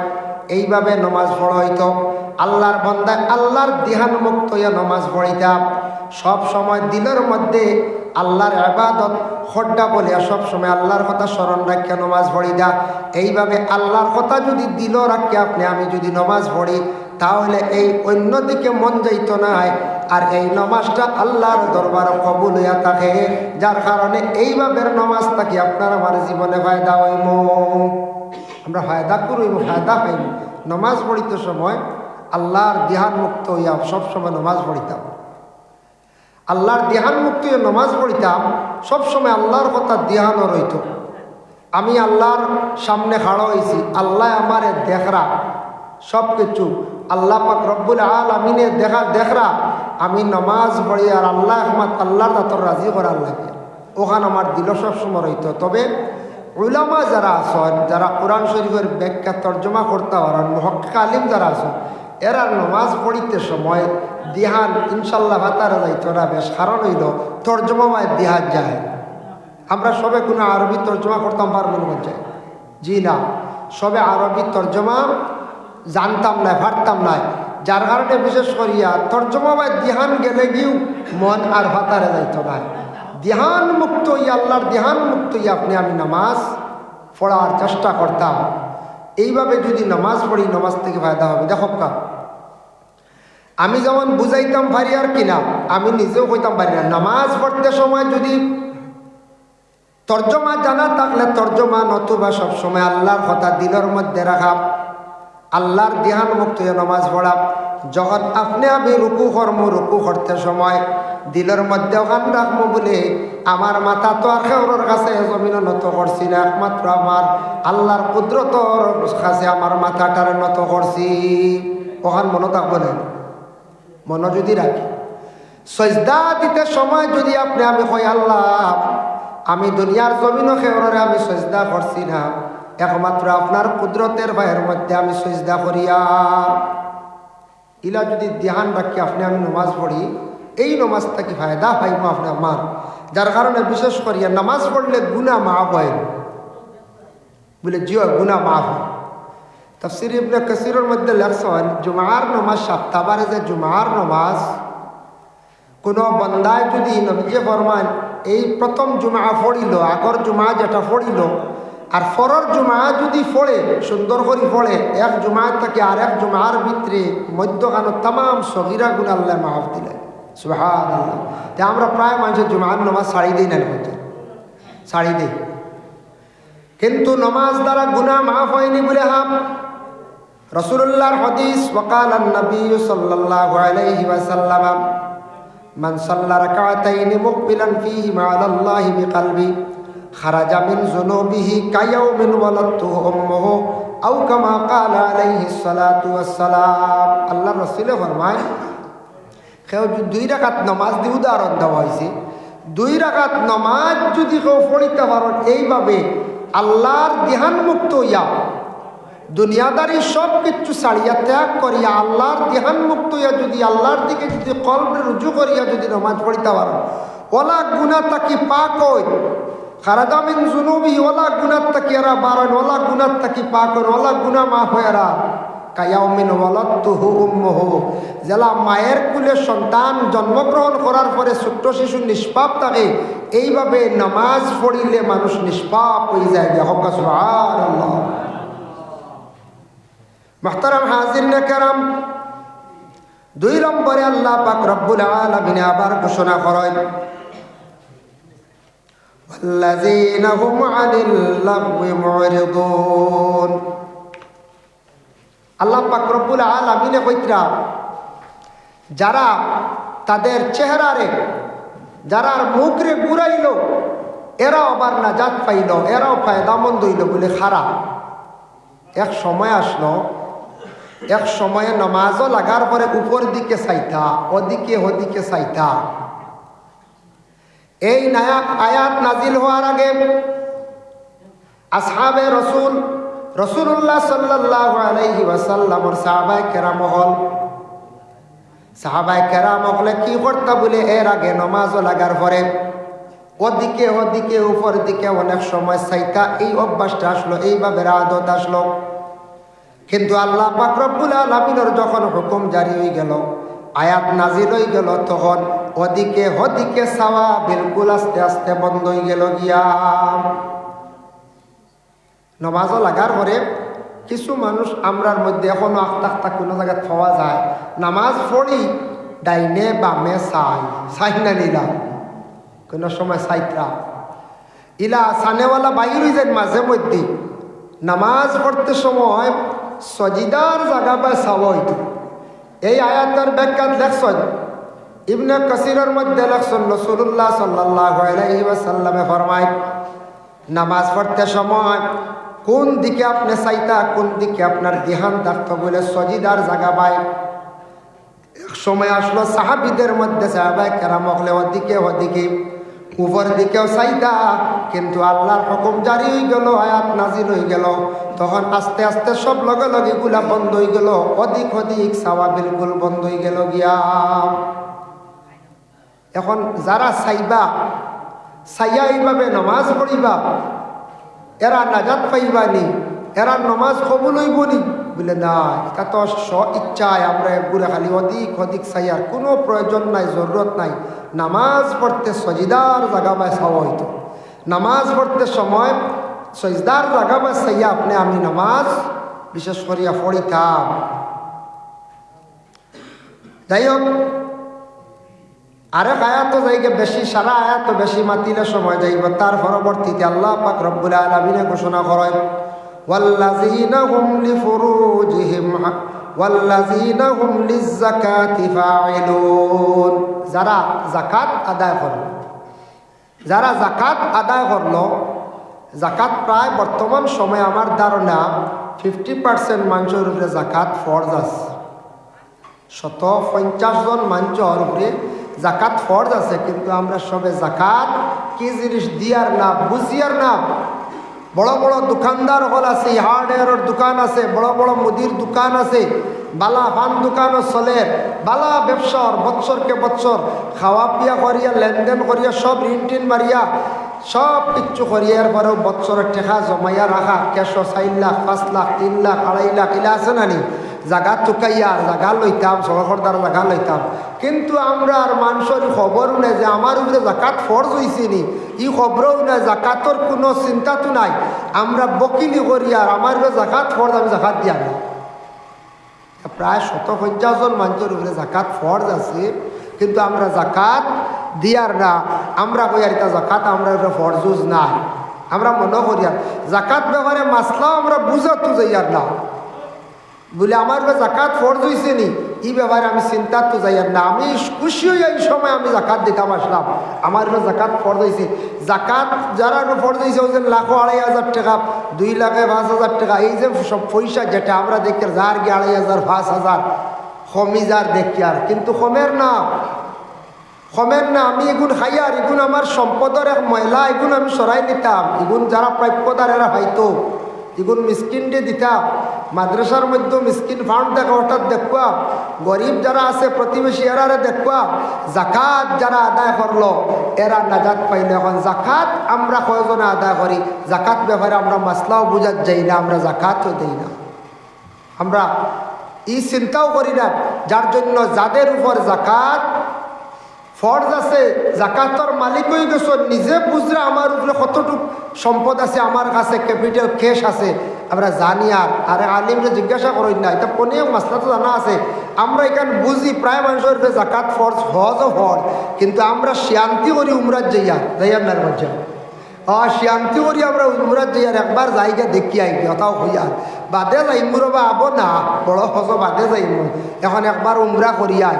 [SPEAKER 1] এইভাবে নামাজ পড়া হইতো। আল্লাহর বান্দা আল্লাহর ধ্যান মুক্ত হইয়া নামাজ পড়িতাম। সব সময় দিলের মধ্যে আল্লাহর ইবাদত খড্ডা বলিয়া সব সময় আল্লাহর কথা স্মরণ রাখিয়া নামাজ পড়িতা। এইভাবে আল্লাহর কথা যদি দিল রাখিয়া আপনি আমি যদি নামাজ পড়ি, তাহলে এই অন্যদিকে মন যাইতো না, আর এই নামাজটা আল্লাহর দরবারে কবুল হইয়া থাকে। যার কারণে এইভাবে নামাজ থাকি আপনার আমার জীবনে ফায়দা হইব, আমরা ফায়দা করব, ফায়দা পাইব। নামাজ পড়িতে সময় আল্লাহর ধ্যান মুক্ত হইয়া সবসময় নমাজ পড়িতাম। আল্লাহর ধ্যান মুক্ত হইয়া নমাজ পড়িতাম, সবসময় আল্লাহর কথা ধ্যানও রইত। আমি আল্লাহর সামনে খাড়া হয়েছি, আল্লাহ আমারে দেখরা সব কিছু, আল্লাহ পাক রব্বুল আলামিনে দেখরা আমি নমাজ পড়ি আর আল্লাহ আল্লাহর দাতর রাজি করার লাগে, ওখানে আমার দিল সবসময় রইত। তবে উলামা যারা আছেন, যারা কোরআন শরীফের ব্যাখ্যা তর্জমা করতে পারেন, মুহাক্কিক আলিম যারা আছেন, এরা নমাজ পড়িতে সময় দিহান ইনশাল্লাহ ভাতারা যাইত না। বেশ কারণ হইল তর্জমায় দিহান যায়। আমরা সবে কোনো আরবি তর্জমা করতাম পারবো না? জি না, সবে আরবি তর্জমা জানতাম না, পারতাম না। যার কারণে বিশেষ করিয়া তর্জমায় দিহান গেলে গিয়েও মন আর ভাতারে যাইত না। ধ্যান মুক্ত হইয়া আল্লাহর ধ্যান মুক্ত হইয়া আপনি আমি নামাজ পড়ার চেষ্টা করতাম। এইভাবে যদি নামাজ পড়ি, নামাজ থেকে ফায়দা হবে। দেখো কা, আমি যেমন বুঝাইতাম পারি আর কিনা, আমি নিজেও কইতাম পারি না। নামাজ পড়তে সময় যদি তর্জমা জানা থাকলে তর্জমা, নতুবা সবসময় আল্লাহর কথা দিলের মধ্যে রাখা, আল্লাহর ধ্যান মুক্ত হয়ে নামাজ পড়া। যখন আপনি আমি রুকু কর্ম, রুকু করতে সময় দিলের মধ্যে ওখান রাখবো বলে আমার মাথা তো আর খেউরের কাছে জমিনে নত করছি না, একমাত্র আমার আল্লাহর কুদরতর কাছে আমার মাথাটারে নত করছি। ওখান মনে থাকবো না, মনে যদি রাখি। সজদা দিতে সময় যদি আপনি আমি কই আল্লাহ আমি দুনিয়ার জমিনও খেউরে আমি সজদা করছি না, একমাত্র আপনার কুদরতের ভাইয়ের মধ্যে আমি সজদা করি। আর ইলা যদি ধ্যান রাখি আপনি আমি নামাজ পড়ি, এই নামাজটা কি ফায়দা পাইব আপনি আমার। যার কারণে বিশেষ করিয়া নামাজ পড়লে গুনাহ মাফ হয় বলে, জিও গুনাহ মাফ হয়। তাফসীর ইবনে কাসীরের মধ্যে লেখছেন জুমার নামাজ সপ্তাহবারে যে জুমার নামাজ কোনো বন্দায় যদি নবীজি ফরমান এই প্রথম জুমা পড়িল, আগর জুমা যেটা পড়িল আর পরের জুমা যদি পড়ে সুন্দর করে পড়ে, এক জুমা থেকে আর এক জুমার ভিতরে মধ্যখানে তাম সগীরা গুনাহ আল্লাহ মাফ দিলেন। সুবহানাল্লাহ। তে আমরা প্রায় মানুষের জুমার নামাজ ছাড়ি দিই না, ছাড়ি দিই, কিন্তু নামাজ দ্বারা গুনাহ মাফ হয়নি বলে হাম। রাসূলুল্লাহর হাদিস ওয়াকাল নবী সাল্লাল্লাহু আলাইহি ওয়াসাল্লাম মান সাল্লা রাকাতাইন মুকবিলান ফীহিমা আলাল্লাহি বিকলবি খারাজা মিন যুনুবিহি কায়াউমিন ওয়ালাদতুহু উম্মুহু আও কামা ক্বালা আলাইহিস সালাতু ওয়াসসালাম। আল্লাহর রাসূল ফরমায় কেউ দুই রাকাত নামাজ দিয়ে উদাহরণ দেওয়া হয়েছে, দুই রাকাত নামাজ যদি কেউ পড়িতে পারেন এইভাবে আল্লাহর ধ্যান মুক্ত হইয়া দুনিয়াদারি সব কিছু ছাড়িয়া ত্যাগ করিয়া আল্লাহর ধ্যান মুক্ত হইয়া যদি আল্লাহর দিকে যদি কলবে রুজু করিয়া যদি নামাজ পড়িতে পারেন, ওলা গুনাহ তাকি পাক হই। খারাজা মিন যুনুবিহি, ওলা গুনাহ তাকি এরা বারণ, ওলা গুনাহ তাকি পাক হই, ওলা গুনাহ মাফ হয় এরা। কায়াউমিন ওয়ালাদতুহু উম্মুহু, যারা মায়ের কুলে সন্তান জন্মগ্রহণ করার পরে ছোট্ট শিশু নিষ্পাপ থাকে, এইভাবে নামাজ পড়িলে মানুষ নিষ্পাপ হয়ে যায়। সুবহানাল্লাহ। মুহতারাম হাজিরিনে কেরাম, দুই নম্বরে আল্লাহ পাক রব্বুল আলামিন আবার ঘোষণা করেন ওয়াল্লাযীনা হুম আনিল লাগওয়ি মুরিদুন। আল্লাহ পাক রব্বুল আলামিনে কইতরা যারা তাদের চেহারারে যারার মুখরে ঘুরাইল এরাও আবার নাজাত পাইল, এরাও ফায়দামন্দ হইল বলে খারাপ। এক সময় আসলো, এক সময়ে নামাজও লাগার পরে উপর দিকে চাইতা, ওদিকে ওদিকে চাইতা। এই আয়াত নাজিল হওয়ার আগে আসহাবে রাসূলুল্লাহ সাল্লাল্লাহু আলাইহি ওয়াসাল্লামের সাহাবায়ে কেরাম হল, সাহাবায়ে কেরাম হলে কি করতে বলে এর আগে নামাজও লাগার পরে ওদিকে ওদিকে উপর দিকে অনেক সময় চাইতা। এই অভ্যাসটা আসলো, এইভাবে আদত আসলো। কিন্তু আল্লাহ পাক রব্বুল আলামিনের যখন হুকুম জারি হয়ে গেল, আয়াত নাজিল হয়ে গেল, তখন ওদিকে ওদিকে চাওয়া বিলকুল আস্তে আস্তে বন্ধ হয়ে গেল গিয়া। নামাজও লাগার পরে কিছু মানুষ আমরার মধ্যে এখনো আখতা কোনো জায়গায় পাওয়া যায়, নামাজ পড়ি ডাইনে বামে চাই না নিলা, কোনো সময় চাইত্রা ইলা সানেওয়ালা বাইর হয়ে যায়। মাঝে মধ্যে নামাজ পড়তে সময় সজিদার জায়গা বা চাওয়া হইতো, এই আয়াতের ব্যাখ্যাত লেখছেন ইবনে কাসিরের মধ্যে লেখছেন রাসূলুল্লাহ সাল্লাল্লাহু আলাইহি ওয়াসাল্লামে ফরমায়, নামাজ পড়তে সময় কোন দিকে আপনি চাইতা, কোন দিকে আপনার ধ্যান থাকতো বলে সজিদার জায়গা পায়। এক সময় আসলো সাহাবীদের মধ্যে সাহাবায়ে কেরাম হলে ওদিকে উপর দিকেও চাইতা, কিন্তু আল্লাহর হুকুম জারি হয়ে গেল, আয়াত নাজিল হয়ে গেল, তখন আস্তে আস্তে সব লগে লগে গুলা বন্ধ হয়ে গেল, অধিক চাওয়া বিলকুল বন্ধ হয়ে গেল গিয়া। এখন যারা চাইবা চাইয়া এইভাবে নমাজ পড়িবা, এরা নাজাত পাইবানি, এরা নমাজ কবুল হইবনি বলে না, এটা তো স্ব ইচ্ছায় আমরা একগুড়ে খালি অধিক চাইয়ার কোনো প্রয়োজন নাই, জরুরত নাই। নামাজ পড়তে সজিদার জায়গা বা চাওয়া হইতো, নামাজ পড়তে সময় সজদার জায়গা বা চাইয়া আপনি আমি নামাজ বিশেষ করিয়া পড়িতাম। যাই হোক, আরেক আয়াত যাইগে বেশি, সারা আয়াত বেশি মাতিলে সময় যাইব। তার পরবর্তীতে আল্লাহ পাক রব্বুল আলামিন ঘোষণা করেন, ওয়াল্লাযীনা হুম লিফুরুজিহিম ওয়াল্লাযীনা হুম লিয-যাকাতি ফাইলুন। যারা যাকাত আদায় করল, যারা যাকাত আদায় করল, যাকাত প্রায় বর্তমান সময়ে আমার ধারণা 50% মানুষের উপরে যাকাত ফরজ আছে। 150 জন মানুষের উপরে যাকাত ফরজ আছে, কিন্তু আমরা সবে যাকাত কি জিনিস দিয়ার না, বুঝিয়ার না। বড় বড় দোকানদার হল আছে, হার্ডওয়্যারের দোকান আছে, বড় বড় মুদির দোকান আছে, বালা পান দোকানও চলে, বালা ব্যবসার বৎসরকে বৎসর খাওয়া পিয়া করিয়া লেনদেন করিয়া সব ঋণ টিন মারিয়া সব কিচ্ছু করিয়ার পরেও বৎসরের টেকা জমাইয়া রাখা, 4 লাখ 5 লাখ 3 লাখ 2.5 লাখ ইলা আছে নানি, জাগা টুকাইয়া জাগা লইতাম, সরকার জাগা লইতাম। কিন্তু আমরা আর মানুষের খবর নেই যে আমার উপরে জাকাত ফরজ হয়েছে নি, ই খবরও নাই, জাকাতর কোনো চিন্তা তো নাই। আমরা বকিলি করি আর আমার উপরে জাকাত ফরজ, আমি জাকাত দিয়া না। প্রায় 150 জন মানুষের উপরে জাকাত ফরজ আছে, কিন্তু আমরা জাকাত দিয়ার না। আমরা কই আর এটা জাকাত আমরা উপরে ফরজুজ না, আমরা মনে করি আর জাকাত ব্যাপারে মাসলাও আমরা বুঝাতো যাইয়ার না বলে আমার জাকাত ফরজ হয়েছে নি, এই ব্যাপারে আমি চিন্তা তো যাইয়ার না। আমি খুশি হই এই সময় আমি জাকাত দিতাম আসলাম, আমার জাকাত ফরজ হয়েছে। জাকাত যারা ফরজ হয়েছে ওই যে 1,00,000 টাকা 2 লাখ 5,000 টাকা, এই যে সব পয়সা যেটা আমরা দেখি যার গিয়ে 2,500 5,000 কমি যার দেখি আর, কিন্তু কমের না, কমের না। আমি এগুন খাইয়ার, এগুন আমার সম্পদের এক ময়লা, এগুন আমি সরাই নিতাম, এগুন যারা প্রাপ্যদার এরা হয়তো এগুন মিসকিন দিয়ে দিতাম। মাদ্রাসার মধ্যে মিসকিন ফান্ড দেখা হঠাৎ দেখবা, গরিব যারা আছে প্রতিবেশী এরারে দেখবা, জাকাত যারা আদায় করলো এরা নাজাত পাইলে। এখন জাকাত আমরা কয়জনে আদায় করি, জাকাত ব্যাপারে আমরা মাসলাও বুঝাত যাই না, আমরা জাকাতও দেই না, আমরা এই চিন্তাও করি না। যার জন্য যাদের উপর জাকাত ফরজ আছে, জাকাতর মালিক হয়ে গেছ, নিজে বুঝলে আমার উপরে কতটুক সম্পদ আছে, আমার কাছে ক্যাপিটাল ক্যাশ আছে আমরা জানি। আর আলিমরে জিজ্ঞাসা করি না, এটা কোনে মাসলা তো জানা আছে। আমরা এখানে বুঝি প্রায় মানুষের উপরে জাকাত ফরজ, হজও ফরজ, কিন্তু আমরা শান্তি করি উমরাত যাইয়ার না বলছেন। শান্তি করি আমরা উমরাত যাইয়ার, একবার জায়গা দেখি আই কথাও হইয়ার বাদে যাইমুর বা আবো না, বড় হজ বাদে যাইমু, এখন একবার উমরা করিয়াই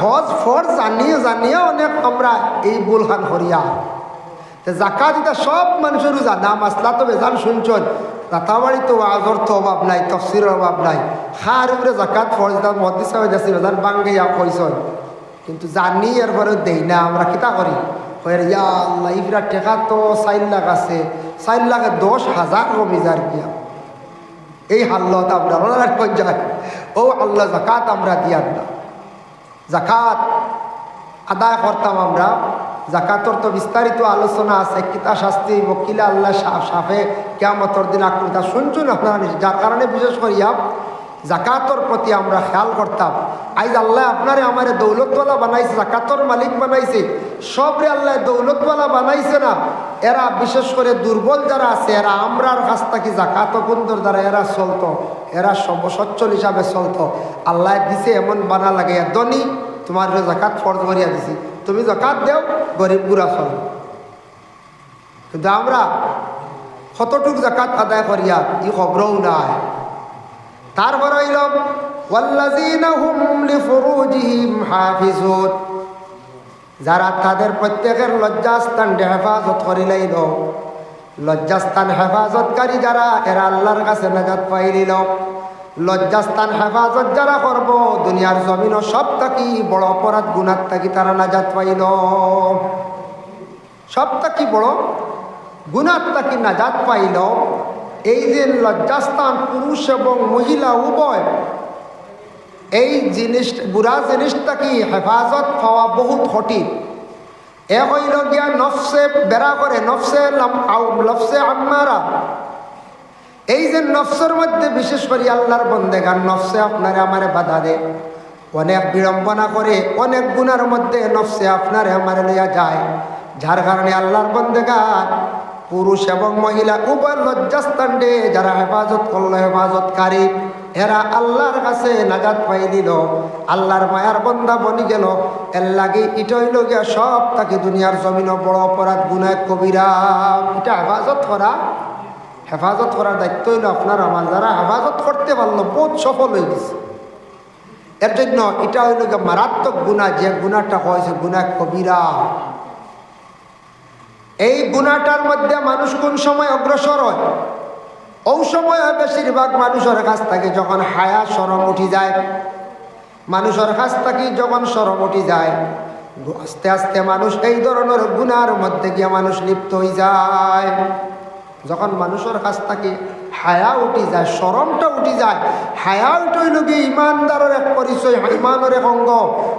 [SPEAKER 1] হজ ফরজ জানিয়ে অনেক আমরা এই ভুলখান করিয়া। জাকাত এটা সব মানুষেরও জানা, মাসলা তো বেজান শুনছেন, রাতাবাড়ি তো আজর তো অভাব নাই, তফসিরের অভাব নাই। খার উপরে জাকাত ফরজ মহাদিস সাহেব দেশে বেজান বাঙ্গাইয়া কইসন, কিন্তু জানি এরপরে দেই না। আমরা কিতা করি, ইয়া আল্লাহ ইফরা টেকা তো 4 লাখ আছে, 4 লাখে 10,000 কমিজার গিয়া এই হাল্লত আমরা কই যায়। ও আল্লাহ জাকাত আমরা দিয়ার না, জাকাত আদায় করতাম আমরা। জাকাতর তো বিস্তারিত আলোচনা আছে, কিতা শাস্তি বকিলা আল্লাহ সাফে কিয়ামতের দিন আক্রমতা শুনছুন আপনারা, যার কারণে বিশেষ করিয়া জাকাতর প্রতি আমরা খেয়াল করতাম। আইজ আল্লাহ আপনারে আমারে দৌলতওয়ালা বানাইছে, জাকাতর মালিক বানাইছে, সবরে আল্লাহ দৌলতওয়ালা বানাইছে না। এরা বিশেষ করে দুর্বল যারা আছে, এরা আমরার কাছ থেকে জাকাত বন্ধুর দ্বারা এরা চলতো, এরা সচ্ছল হিসাবে চলতো। আল্লাহ দিছে এমন বানা লাগে, ধনী তোমার জাকাত ফরজ করিয়া দিছি, তুমি জাকাত দেও, গরিব গুড়া চল। কিন্তু আমরা কতটুক জাকাত আদায় করিয়া ই খবরও নাই। তারপর হইল ওয়াল্লাযীনা হুম লিফুরুজিহিম হাফিজুন, যারা তাদের প্রত্যেকের লজ্জাস্থান হেফাজত করিলাইল, লজ্জাস্থান হেফাজতকারী যারা এরা আল্লাহর কাছে নাজাত পাইলিল। লজ্জাস্থান হেফাজত যারা করব দুনিয়ার জমিন সব থাকি বড় অপরাধ গুনাহ থাকি তারা নাজাত পাইল। সব থাকি বড় গুনাহ থাকি নাজাত পাইল। এই যে লজ্জাস্থান পুরুষ এবং মহিলা উভয়, এই জিনিস বুড়া জিনিসটা কি হেফাজত পাওয়া বহুত কঠিন। এ হইল গিয়া নফসে বেড়া করে, নফসে আম্মারা। এই যে নফসের মধ্যে বিশেষ করে আল্লাহর বন্দেগান নফসে আপনারে আমারে বাধা দে, অনেক বিড়ম্বনা করে, অনেক গুনার মধ্যে নফসে আপনারে আমারে লইয়া যায়। যার কারণে আল্লাহর বন্দেগান পুরুষ এবং মহিলা উভয় লজ্জাস্থান দে যারা হেফাজত করলো, হেফাজতকারী এরা আল্লাহর কাছে নাজাত পাই দিল, আল্লাহর মায়ার বন্দা বনি গেল। এর লাগে এটা হইল গিয়া সব তাকে দুনিয়ার জমিন বড় অপরাধ গুনাহ কবিরা। এটা হেফাজত করার দায়িত্ব হইল আপনার আমার। যারা হেফাজত করতে পারলো বহুত সফল হয়ে গেছে। এর জন্য এটা হইল গিয়া মারাত্মক গুনাহ, যে গুনাহটা হয়েছে গুনাহ কবিরা। এই গুনাহটার মধ্যে মানুষ কোন সময় অগ্রসর হয়? ওই সময় বেশিরভাগ মানুষের কাছ থেকে যখন হায়া শরম উঠি যায়, মানুষের কাছ থেকে যখন শরম উঠি যায়, আস্তে আস্তে মানুষ এই ধরনের গুনার মধ্যে গিয়ে মানুষ লিপ্ত হয়ে যায়। যখন মানুষের কাছ থেকে হায়া উঠি যায়, শরমটা উঠি যায়, হায়া উঠইল গিয়ে ইমানদারের এক পরিচয়, ইমানের এক অঙ্গ।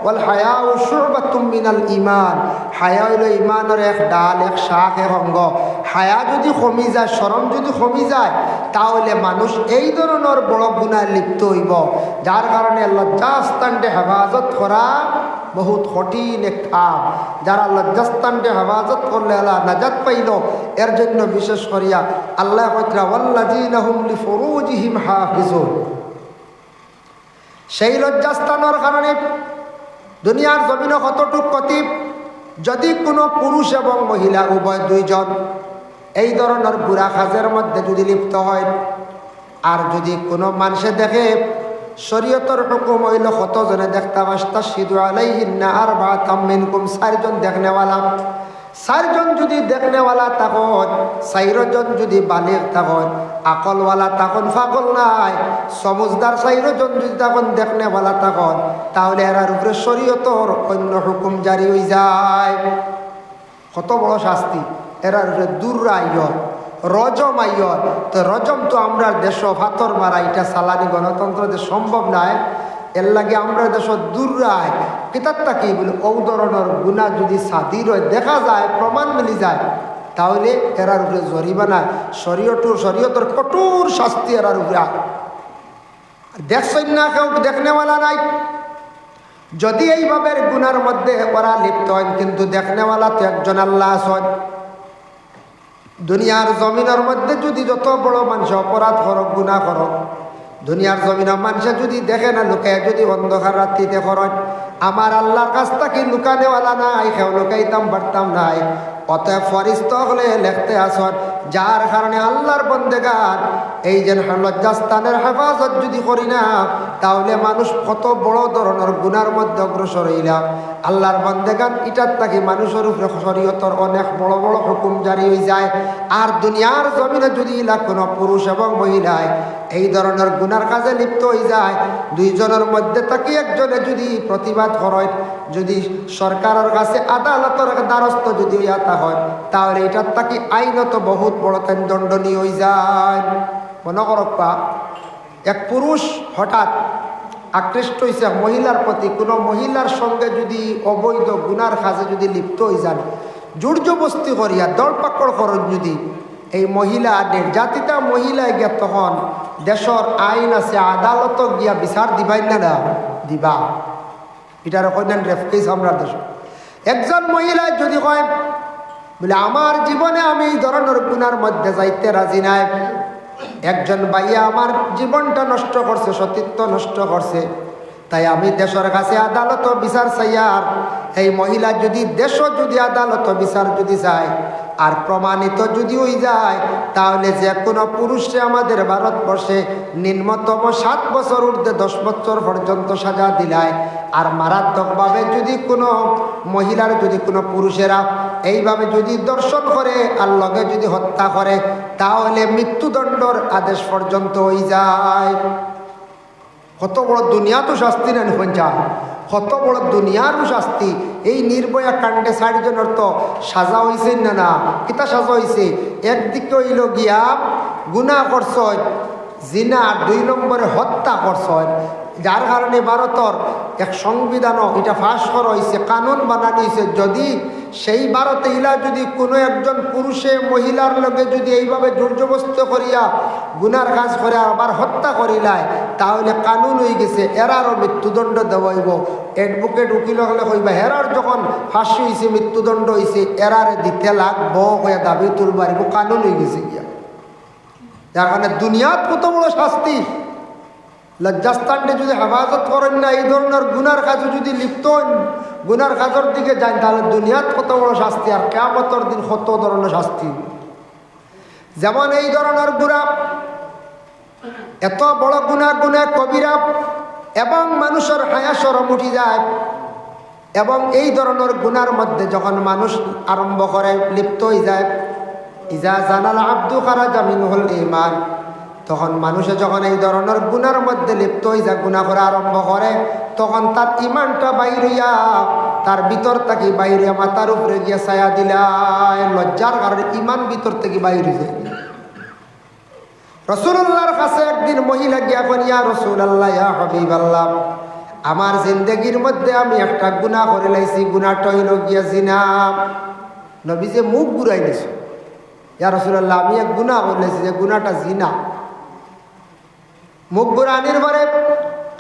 [SPEAKER 1] বল হায়া ও শুরবাতুম মিনাল ইমান, হায়া হইল ইমানের এক ডাল, এক শাখ, এক অঙ্গ। হায়া যদি কমি যায়, শরম যদি কমি যায়, তাহলে মানুষ এই ধরনের বড় গুনায় লিপ্ত হইব। যার কারণে লজ্জাস্থানকে হেফাজত করা বহুত কঠিন এক কাম। যারা লজ্জাস্থানকে হেফাজত করলে আল্লাহ নাজাত পাইল। এর জন্য বিশেষ করিয়া আল্লাহ কইরা ওয়াল্লাযীনা হুম লিফুরুজিহিম হাফিজুন, সেই লজ্জাস্থানের কারণে দুনিয়ার জমিনে কতটুক ক্ষতি। যদি কোনো পুরুষ এবং মহিলা উভয় দুইজন এই ধরনের বুড়া কাজের মধ্যে যদি লিপ্ত হয়, আর যদি কোনো মানুষে দেখে, শরীয়তের হুকুম হইল কতজনে দেখতে পাস্তা সিদু আলাইহিন্না আরবাআতাম মিনকুম, 4 জন দেখনেওয়ালা। 4 জন যদি দেখনেওয়ালা তখন, 4 জন যদি বালিগ তখন, আকলওয়ালা তখন, ফাগল নাই, সমজদার 4 জন যদি তখন দেখনেওয়ালা তখন, তাহলে এরার উপরে শরীয়তর অন্য হুকুম জারি হয়ে যায়। কত বড় শাস্তি! এরার উপরে দুর্রাইয়, রজম আইয়। তো রজম তো আমরা দেশ ফাতর মারা, এটা সালানি গণতন্ত্র যে সম্ভব নয়। এর লাগে আমরা দেশ দূররায় কিতাবটা কি বলে, ও ধরনের গুণা যদি সাদির হয়, দেখা যায়, প্রমাণ মিলি যায়, তাহলে এরার উপরে জরিমানা, শরীয়তের কঠোর শাস্তি এরার উপরে। দেখছেন না, কেউ দেখনেওয়ালা নাই। যদি এইভাবে গুনার মধ্যে ওরা লিপ্ত হয়, কিন্তু দেখনেওয়ালা তো একজন আল্লাহ আছেন। দুনিয়ার জমিনের মধ্যে যদি যত বড় মানুষ অপরাধ করক, গুনাহ করক, দুনিয়ার জমিনের মানুষে যদি দেখে না, লুকায় যদি অন্ধকার রাত্রিতে করেন, আমার আল্লাহর কাছ থেকে লুকানেওয়ালা নাই, কেউ লুকাইতাম পারতাম নাই। অতএব ফরিস্ত হলে লেখতে আসন, যার কারণে আল্লাহর বন্দেগান এই যে লজ্জাস্থানের হেফাজত যদি করি না, তাহলে মানুষ কত বড় ধরনের গুনার মধ্যে অগ্রসর হইলাম। আল্লাহর বন্দেগান এটার থাকি মানুষের উপরে শরীয়তের অনেক বড় বড় হুকুম জারি হয়ে যায়। আর দুনিয়ার জমিনে যদি কোনো পুরুষ এবং মহিলায় এই ধরনের গুনার কাজে লিপ্ত হয়ে যায়, 2 জনের মধ্যে থাকি একজনে যদি প্রতিবাদ করে, যদি সরকারের কাছে আদালতের দ্বারস্থ যদি হইয়া হয়, তাহলে এটার থাকি আইনত বহুত বড় দণ্ডনীয় হয়ে যায়। মনে করবা, এক পুরুষ হঠাৎ আকৃষ্ট হয়েছে মহিলার প্রতি, কোনো মহিলার সঙ্গে যদি অবৈধ গুনার কাজে যদি লিপ্ত হয়ে যান, জোরজবস্তি করিয়া দরপাকড় করেন, যদি এই মহিলা নির্যাতিতা মহিলায় গিয়া, তখন দেশের আইন আছে, আদালত গিয়া বিচার দিবাই না দিবা। এটার কন্যান রেফকেস আমরা দেশ। একজন মহিলায় যদি কয় বলে আমার জীবনে আমি এই ধরনের গুনার মধ্যে যাইতে রাজি নাই, একজন ভাইয়া আমার জীবনটা নষ্ট করছে, সতীত্ব নষ্ট করছে, তাই আমি দেশের কাছে আদালত বিচার চাই। আর এই মহিলা যদি দেশ যদি আদালত বিচার যদি চায়, আর প্রমাণিত যদি হয়ে যায় তাহলে যে কোনো পুরুষে আমাদের ভারতবর্ষে নিম্নতম 7 বছর ঊর্ধ্বে 10 বছর পর্যন্ত সাজা দিলায়। আর মারাত্মকভাবে যদি কোনো মহিলার যদি কোনো পুরুষেরা এইভাবে যদি দর্শন করে আর লগে যদি হত্যা করে তাহলে মৃত্যুদণ্ডর আদেশ পর্যন্ত হয়ে যায়। কত বড় দুনিয়া তো শাস্তি নেন পঞ্চায়েত, কত বড় দুনিয়ারও শাস্তি। এই নির্ভয়া কাণ্ডে 60 জনের তো সাজা হয়েছে না, না কিতা সাজা হয়েছে? একদিকে হইল গিয়া গুনাহ করছ জিনা, 2 নম্বরে হত্যা করছ, যার কারণে ভারতের এক সংবিধানও এটা ফাঁস করা হয়েছে, কানুন বানানো হয়েছে। যদি সেই ভারতে ইলা যদি কোনো একজন পুরুষে মহিলার লগে যদি এইভাবে জোরজবস্ত করিয়া গুনার কাজ করে আবার হত্যা করিলায় তাহলে কানুন হয়ে গেছে, এরারও মৃত্যুদণ্ড দেওয়াইব। অ্যাডভোকেট উকিল হলে কইবা হেরার যখন ফাঁসি হয়েছে মৃত্যুদণ্ড হয়েছে এরারে দিতে লাগবো হয়ে দাবি তুলবার কানুন হয়ে গেছে গিয়া। যার কারণে দুনিয়াত কত বড় শাস্তি। লজ্জাস্থানটা যদি হেফাজত করেন না, এই ধরনের গুনার কাজে যদি লিপ্ত হন, গুনার কাজের দিকে যান, তাহলে দুনিয়াত কত বড় শাস্তি আর কিয়ামতের দিন কত ধরনের শাস্তি। যেমন এই ধরনের গুনাহ, এত বড় গুনাহ, গুনাহ কবিরা এবং মানুষের হায়া শরম উঠি যায়। এবং এই ধরনের গুনার মধ্যে যখন মানুষ আরম্ভ করে লিপ্ত হয়ে যায়, ইজা জানাল আব্দু খারাজা মিনহুল ঈমান, তখন মানুষে যখন এই ধরনের গুনার মধ্যে লিপ্ত হয়ে যায়, গুনাহ করা আরম্ভ করে, তখন তার ইমানটা বাইর হইয়া তার ভিতর থেকে বাইরে মাথার উপরে গিয়া ছায়া দিলায়। লজ্জার কারণে ইমান ভিতর থেকে বাইর হয়ে যায়। রাসূলুল্লাহর কাছে একদিন মহিলা গিয়া কন, ইয়া রাসূলুল্লাহ, ইয়া হাবিবাল্লাহ, আমার জিন্দেগির মধ্যে আমি একটা গুনাহ করে লাইছি, গুনাহটা হইল গিয়া জিনা। নবী যে মুখ ঘুরাই দিছে, ইয়া রাসূলুল্লাহ, আমি এক গুনাহ করে লাইছি, যে গুনাহটা জিনা। মুখ ঘুরানির পরে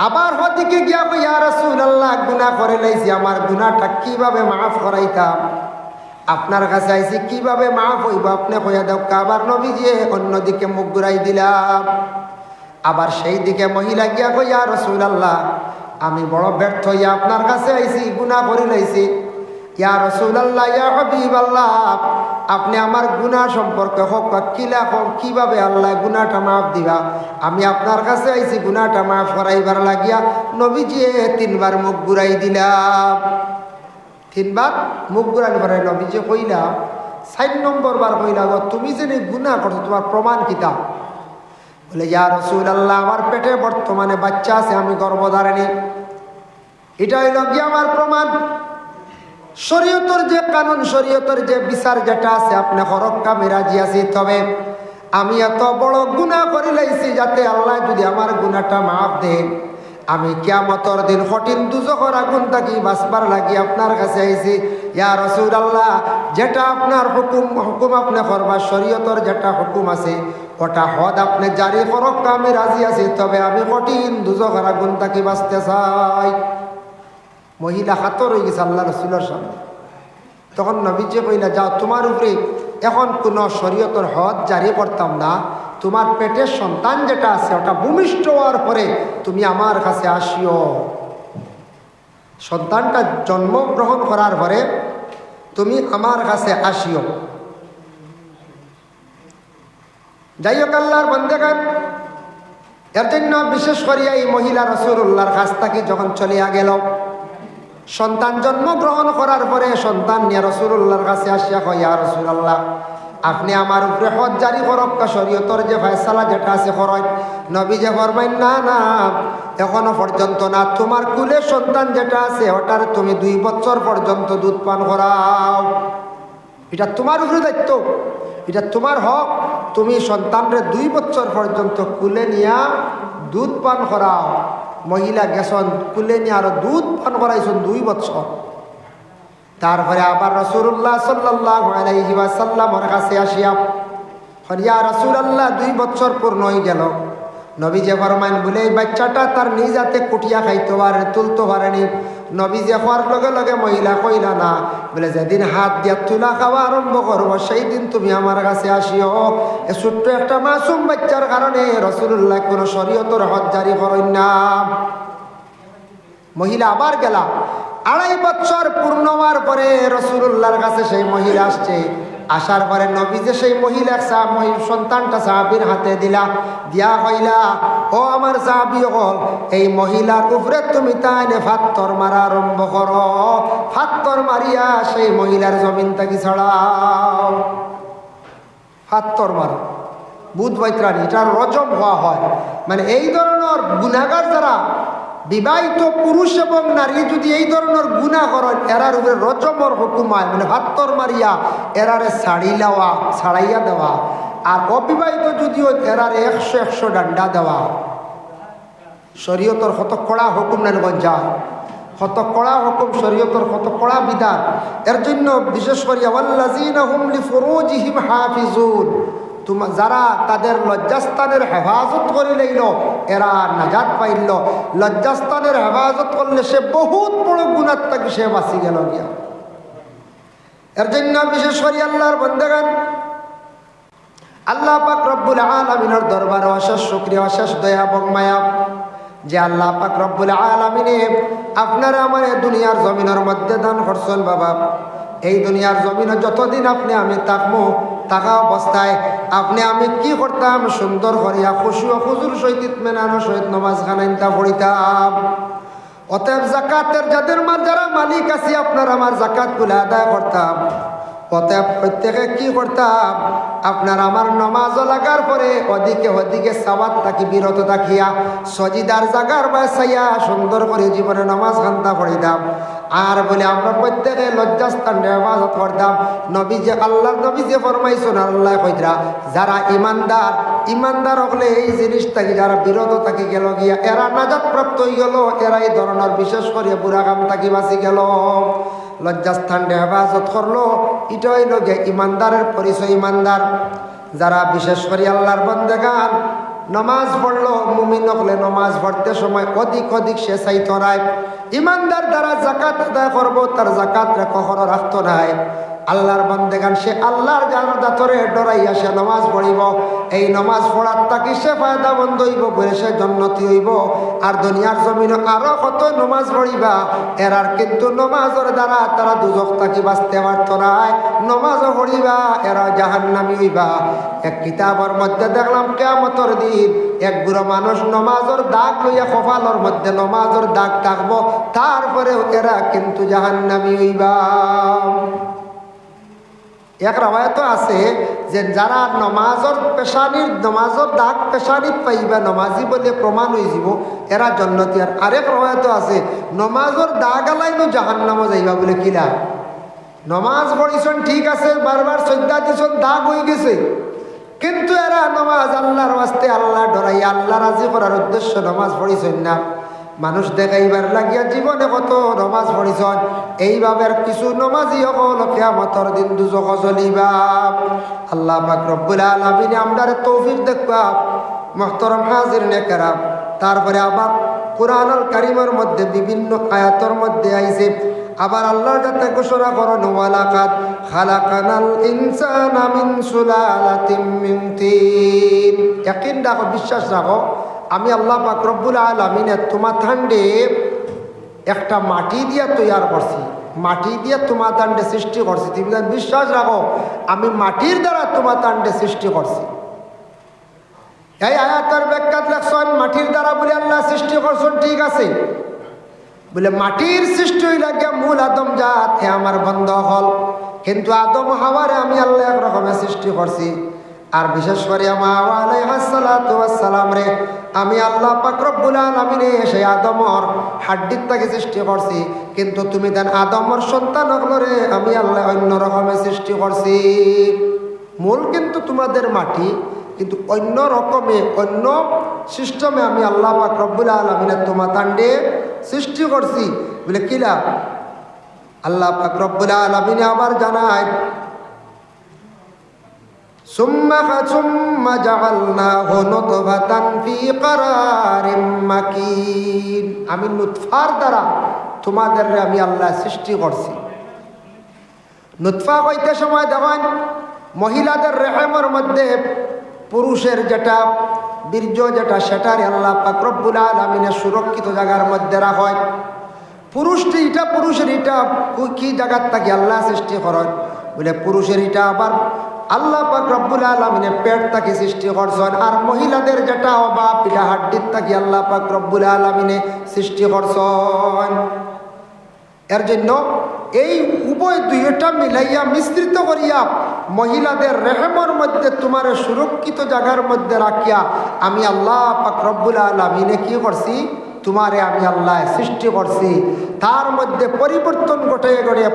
[SPEAKER 1] আবার হদিকে গিয়া কই, ইয়া রাসূলুল্লাহ, গুনাহ করে লাইছি, আমার গুনাহটা কিভাবে মাফ করাইতাম? আপনার কাছে আইছি, কিভাবে মাফ হইব আপনি কইয়া দাও। আবার নবীজি অন্যদিকে মুখ ঘুরাই দিলাম। আবার সেই দিকে মহিলা গিয়া কই, ইয়া রাসূলুল্লাহ, আমি বড় ব্যর্থ হইয়া আপনার কাছে আইছি, গুনাহ করে লাইছি। ইয়া রাসূলুল্লাহ, ইয়া হাবিবাল্লাহ, আপনি আমার গুনাহ সম্পর্কে কিভাবে আল্লাহ গুনাহটা মাফ দিবা? আমি আপনার কাছে আইছি গুনাহটা মাফ করাইবার লাগিয়া। নবীজি 3 বার মুখ ঘুরাই দিলাম। 3 বার মুখ ঘুরানি পরে নবীজি কইলা, 4 নম্বর বার কইলা, তুমি যে গুনাহ করছো তোমার প্রমাণ কিতা? বলে, ইয়া রাসূলুল্লাহ, আমার পেটে বর্তমানে বাচ্চা আছে, আমি গর্ভধারিণী, এটা হইল গিয়ে আমার প্রমাণ। শরীয়তের যে কানুন, শরীয়তের যে বিচার যেটা আছে আপনি হরক্কা আমি রাজি আছি, তবে আমি এত বড় গুনাহ করে লাইছি যাতে আল্লাহ যদি আমার গুনাহটা মাফ দেন, আমি কিয়ামতের দিন কঠিন দুজখের আগুন থাকি বাঁচবার লাগি আপনার কাছে আইছি। ইয়া রাসূলুল্লাহ, যেটা আপনার হুকুম আপনি করবা, শরীয়তের যেটা হুকুম আছে ওটা হদ আপনি জারি হরক্কা আমি রাজি আছি, তবে আমি কঠিন দুজখের আগুন থাকি বাঁচতে চাই। মহিলা হাতর হয়ে গেছে আল্লাহ রসুলের সামনে। তখন নবীজি কইলা, যাও, তোমার উপরে এখন কোনো শরীয়তের হদ জারি করতাম না, তোমার পেটের সন্তান যেটা আছে ওটা ভূমিষ্ঠ হওয়ার পরে তুমি আমার কাছে আসিও। সন্তানটা জন্মগ্রহণ করার পরে তুমি আমার কাছে আসিও। যাই হোক, আল্লাহর বান্দাগণ, এর জন্য বিশেষ করিয়া এই মহিলা রাসূলুল্লাহর কাছ থেকে যখন চলিয়া গেল, সন্তান জন্মগ্রহণ করার পরে সন্তান নিয়ে রাসূলুল্লাহর কাছে আসিয়া কয়, ইয়া রাসূলুল্লাহ, আপনি আমার উপরে হদ জারি করক, শরীয়তের যে ফয়সালা যেটা আছে করক। নবী যে ফরমাইন, না না, এখনো পর্যন্ত না, তোমার কুলে সন্তান যেটা আছে ওটার তুমি 2 বছর পর্যন্ত দুধ পান করাও। এটা তোমার উপরে দায়িত্ব, এটা তোমার হক। তুমি সন্তানরে 2 বছর পর্যন্ত কুলে নিয়া দুধ পান করাও। মহিলা গেছন কুলে নিয়ে আরো দুধ পান করাইছেন 2 বছর। তারপরে আবার রাসূলুল্লাহ সাল্লাল্লাহু আলাইহি ওয়াসাল্লামের কাছে আসিয়া, ইয়া রাসূলুল্লাহ, 2 বছর পূর্ণ হয়ে গেল। নবী যে ফরমাইন, বলে এই বাচ্চাটা তার নিজ হাতে কুটিয়া খাইতে পারে, তুলতে পারেনি। নবী যে খাওয়ার লগে লগে মহিলা কইলা না, বলে যেদিন হাত দিয়া তুলা খাওয়া আরম্ভ করবো সেই দিন তুমি আমার কাছে আসিও। এ ছোট্ট একটা মাসুম বাচ্চার কারণে রাসূলুল্লাহ কোনো শরীয়তের হদ জারি করেন না। মহিলা আবার গেলা, 2.5 বছর পূর্ণ হওয়ার পরে রাসূলুল্লাহর কাছে সেই মহিলা আসছে, আসার পরে নবী যে সেই মহিলা সন্তানটা সাহাবীর হাতে দিলা, দিয়া কইলা, ও আমার সাহাবী হল, এই মহিলার উপরে তুমি তাইনে ফাত্তর মারা আরম্ভ করো, ফাত্তর মারিয়া সেই মহিলার জমিন থেকে ছড়াও, ফাত্তর মারো। বুধ বৈত্রাণী এটার রজম হওয়া হয়। মানে এই ধরনের গুনাহগার যারা বিবাহিত পুরুষ এবং নারী যদি এই ধরনের গুনাহ করেন, এরার উপরে রজমর হুকুম হয়, মানে ফাত্তর মারিয়া এরারে ছাড়াইয়া দেওয়া। আর অবিবাহিত যদিও এরারে 100 ডান্ডা দেওয়া। শরীয়তর কত কড়া হুকুম নানগঞ্জ যায়, কত কড়া হুকুম শরীয়তর, কত কড়া বিধান। এর জন্য বিশেষ করে ওয়াল্লাযীনা হুম লিফুরুজিহিম হাফিজুন, যারা তাদের লজ্জাস্থানের হেফাজত করে লইল এরা নাজাত পাইল। লজ্জাস্থানের হেফাজত করলে সে বহুত বড় গুনাহ থেকে সে বাঁচি গেল গিয়া। এর জন্য বিশেষ করে আল্লাহর বান্দাগণ, আল্লাহ পাক রব্বুল আলামিনের দরবারে অশেষ শুকরিয়া, অশেষ দয়া এবং মায়া যে আল্লাহ পাক রব্বুল আলামিনে আপনারা আমার দুনিয়ার জমিনের মধ্যে দান করছেন। বাবা, এই দুনিয়ার জমিনে যতদিন আপনি আমি থাকবো, থাকা অবস্থায় আপনি আমি কি করতাম, সুন্দর করিয়া খুশি ও হুজুর সহিত ইতমিনানের সহিত নামাজ খানাইতা পড়িতাম। অতএব যাকাতের যারা মালিক আছি, আপনার আমার যাকাতগুলো আদায় করতাম। অতএব প্রত্যেকে কি করতাম, আপনার আমার নমাজ লাগার পরে ওদিকে সাওয়াত থাকি বিরত থাকিয়া সজিদার জাগার বাসাইয়া সুন্দর করে জীবনে নমাজ খান্তা পড়িতাম। আর বলে আমরা প্রত্যেকে লজ্জাস্থান হেফাজত করতাম। আল্লাহর নবী যে ফরমাইছেন, আল্লাহ কইরা যারা ইমানদার হলে এই জিনিস থাকি যারা বিরত থাকি গেল গিয়া এরা নাজাত প্রাপ্ত হয়ে গেল। এরা এই ধরনের বিশেষ করে বুড়া কাম থাকি বাঁচি গেল। লজ্জাস্থান হেফাজত করলো, এটা হইল যে ইমানদারের পরিচয়। ইমানদার যারা বিশেষ করে আল্লাহর বান্দাগান নমাজ পড়লো, মুমিন হলে নমাজ পড়তে সময় অধিক সে চাইতো নাই। ইমানদার দ্বারা জাকাত আদায় করবো, তার জাকাত কখনো রাখতো নাই। আল্লাহর বান্দাগান সে আল্লাহর জাতরে ডরাইয়া সে নমাজ পড়িব। এই নমাজ পড়ার তাকে সে ফায়দা বন্ধ হইব, বলে সে জন্নতি হইব। আর দুনিয়ার জমিনে আরো কত নমাজ পড়িবা, এরার কিন্তু নমাজের দ্বারা তারা দুজক তাকি বাঁচতে পারত নাই। নমাজও পড়িবা, এরা জাহান্নামী হইবা। এক কিতাবের মধ্যে দেখলাম কিয়ামতের দিন এক বুড়ো মানুষ নমাজের দাগ লইয়া কপালের মধ্যে নমাজের দাগ থাকবো, তারপরেও এরা কিন্তু জাহান্নামী হইবা। এক রাওয়ায়াত আছে যে যারা নমাজের দাগ পেশানিত পাইবা, নমাজি বলে প্রমাণ হয়ে যাব, এরা জান্নাতি। আর আরেক রাওয়ায়াত আছে নমাজের দাগ আলাইনো জাহান্নামে যাইবা বলে। কিলা নমাজ পড়িছেন ঠিক আছে, বারবার শ্রদ্ধা দিছেন, দাগ হয়ে গেছে, কিন্তু এরা নমাজ আল্লাহর ওয়াস্তে আল্লাহ ডরাইয়া আল্লাহ রাজি করার উদ্দেশ্য নমাজ পড়িছেন না। মানুষ দেখাইবার লাগিয়া জীবনে কত নমাজ পড়িছেন। এইভাবে কিছু নমাজি হল কিয়ামতের দিন দুজক জ্বলিবা। আল্লাহ পাক রব্বুল আলামিন আমরারে তৌফিক দেখবা। মুহতারাম হাজিরিন কেরাম, তারপরে আবার কুরআনুল কারীমের মধ্যে বিভিন্ন আয়াতের মধ্যে আইছে আবার আল্লাহর যাতে ঘোষণা করুন, ওয়ালাকাদ খালাকানাল ইনসানা মিন সুলালাতিন মিন তিন। ইয়াকিন রাখো, বিশ্বাস রাখো, আমি আল্লাহ পাক রব্বুল আলামিন তোমার ঠান্ডে একটা মাটি দিয়া তৈয়ার করছি, মাটি দিয়া তোমার তান্ডে সৃষ্টি করছি। তুমি বিশ্বাস রাখো, আমি মাটির দ্বারা তোমার তান্ডে সৃষ্টি করছি। এই আয়াতের ব্যাখ্যাত লেখছেন মাটির দ্বারা বলে আল্লাহ সৃষ্টি করছেন, ঠিক আছে, বলে মাটির সৃষ্টি হইলা গিয়া মূল আদম জাত হে আমার বন্ধ হল, কিন্তু আদম হাওয়ারে আমি আল্লাহ এক রকমের সৃষ্টি করছি। আর বিশেষ করে হাওয়া আলাইহিস সালাতু ওয়াস সালাম রে আমি আল্লাহ পাক রব্বুল আলামিন সেই আদমর হাড্ডির থেকে সৃষ্টি করছি, কিন্তু তুমি দেন আদমর সন্তান হলরে আমি আল্লাহ অন্য রকমের সৃষ্টি করছি। মূল কিন্তু তোমাদের মাটি, কিন্তু অন্য রকমে অন্য সিস্টেমে আমি আল্লাহ পাক রব্বুল আলামিন তোমার তান্ডে সৃষ্টি করছি। বলে কিলা আল্লাহ পাক রব্বুল আলামিন আবার জানায়, সুম্মা জাআলনাহু নুতফাতান ফি ক্বারারিম মাকিন। আমি নুতফার দ্বারা তোমাদের আমি আল্লাহ সৃষ্টি করছি। নুতফা কইতে সময় দেখেন মহিলাদের রেহেমের মধ্যে পুরুষের যেটা বীর্য যেটা সেটারে আল্লাহ পাক রব্বুল আলামিনের সুরক্ষিত জায়গার মধ্যে রাখা হয়। পুরুষটি এটা পুরুষের এটা কি জায়গার থাকি আল্লাহ সৃষ্টি করেন বলে পুরুষের এটা আবার আল্লাহ পাক রব্বুল আলামিনে পেট থাকি সৃষ্টি করছেন, আর মহিলাদের যেটা অবা পিঠা হাড্ডির থাকি আল্লাহ পাক রব্বুল আলামিনে সৃষ্টি করছেন। এর জন্য এই উভয় দুইটা মিলাইয়া মিশ্রিত করিয়া মহিলাদের রেহেমের মধ্যে তোমার সুরক্ষিত জায়গার মধ্যে রাখিয়া আমি আল্লাহ পাক রব্বুল আলামিনে কি করছি, তোমারে আমি আল্লাহ সৃষ্টি করছি। তার মধ্যে পরিবর্তন ঘটে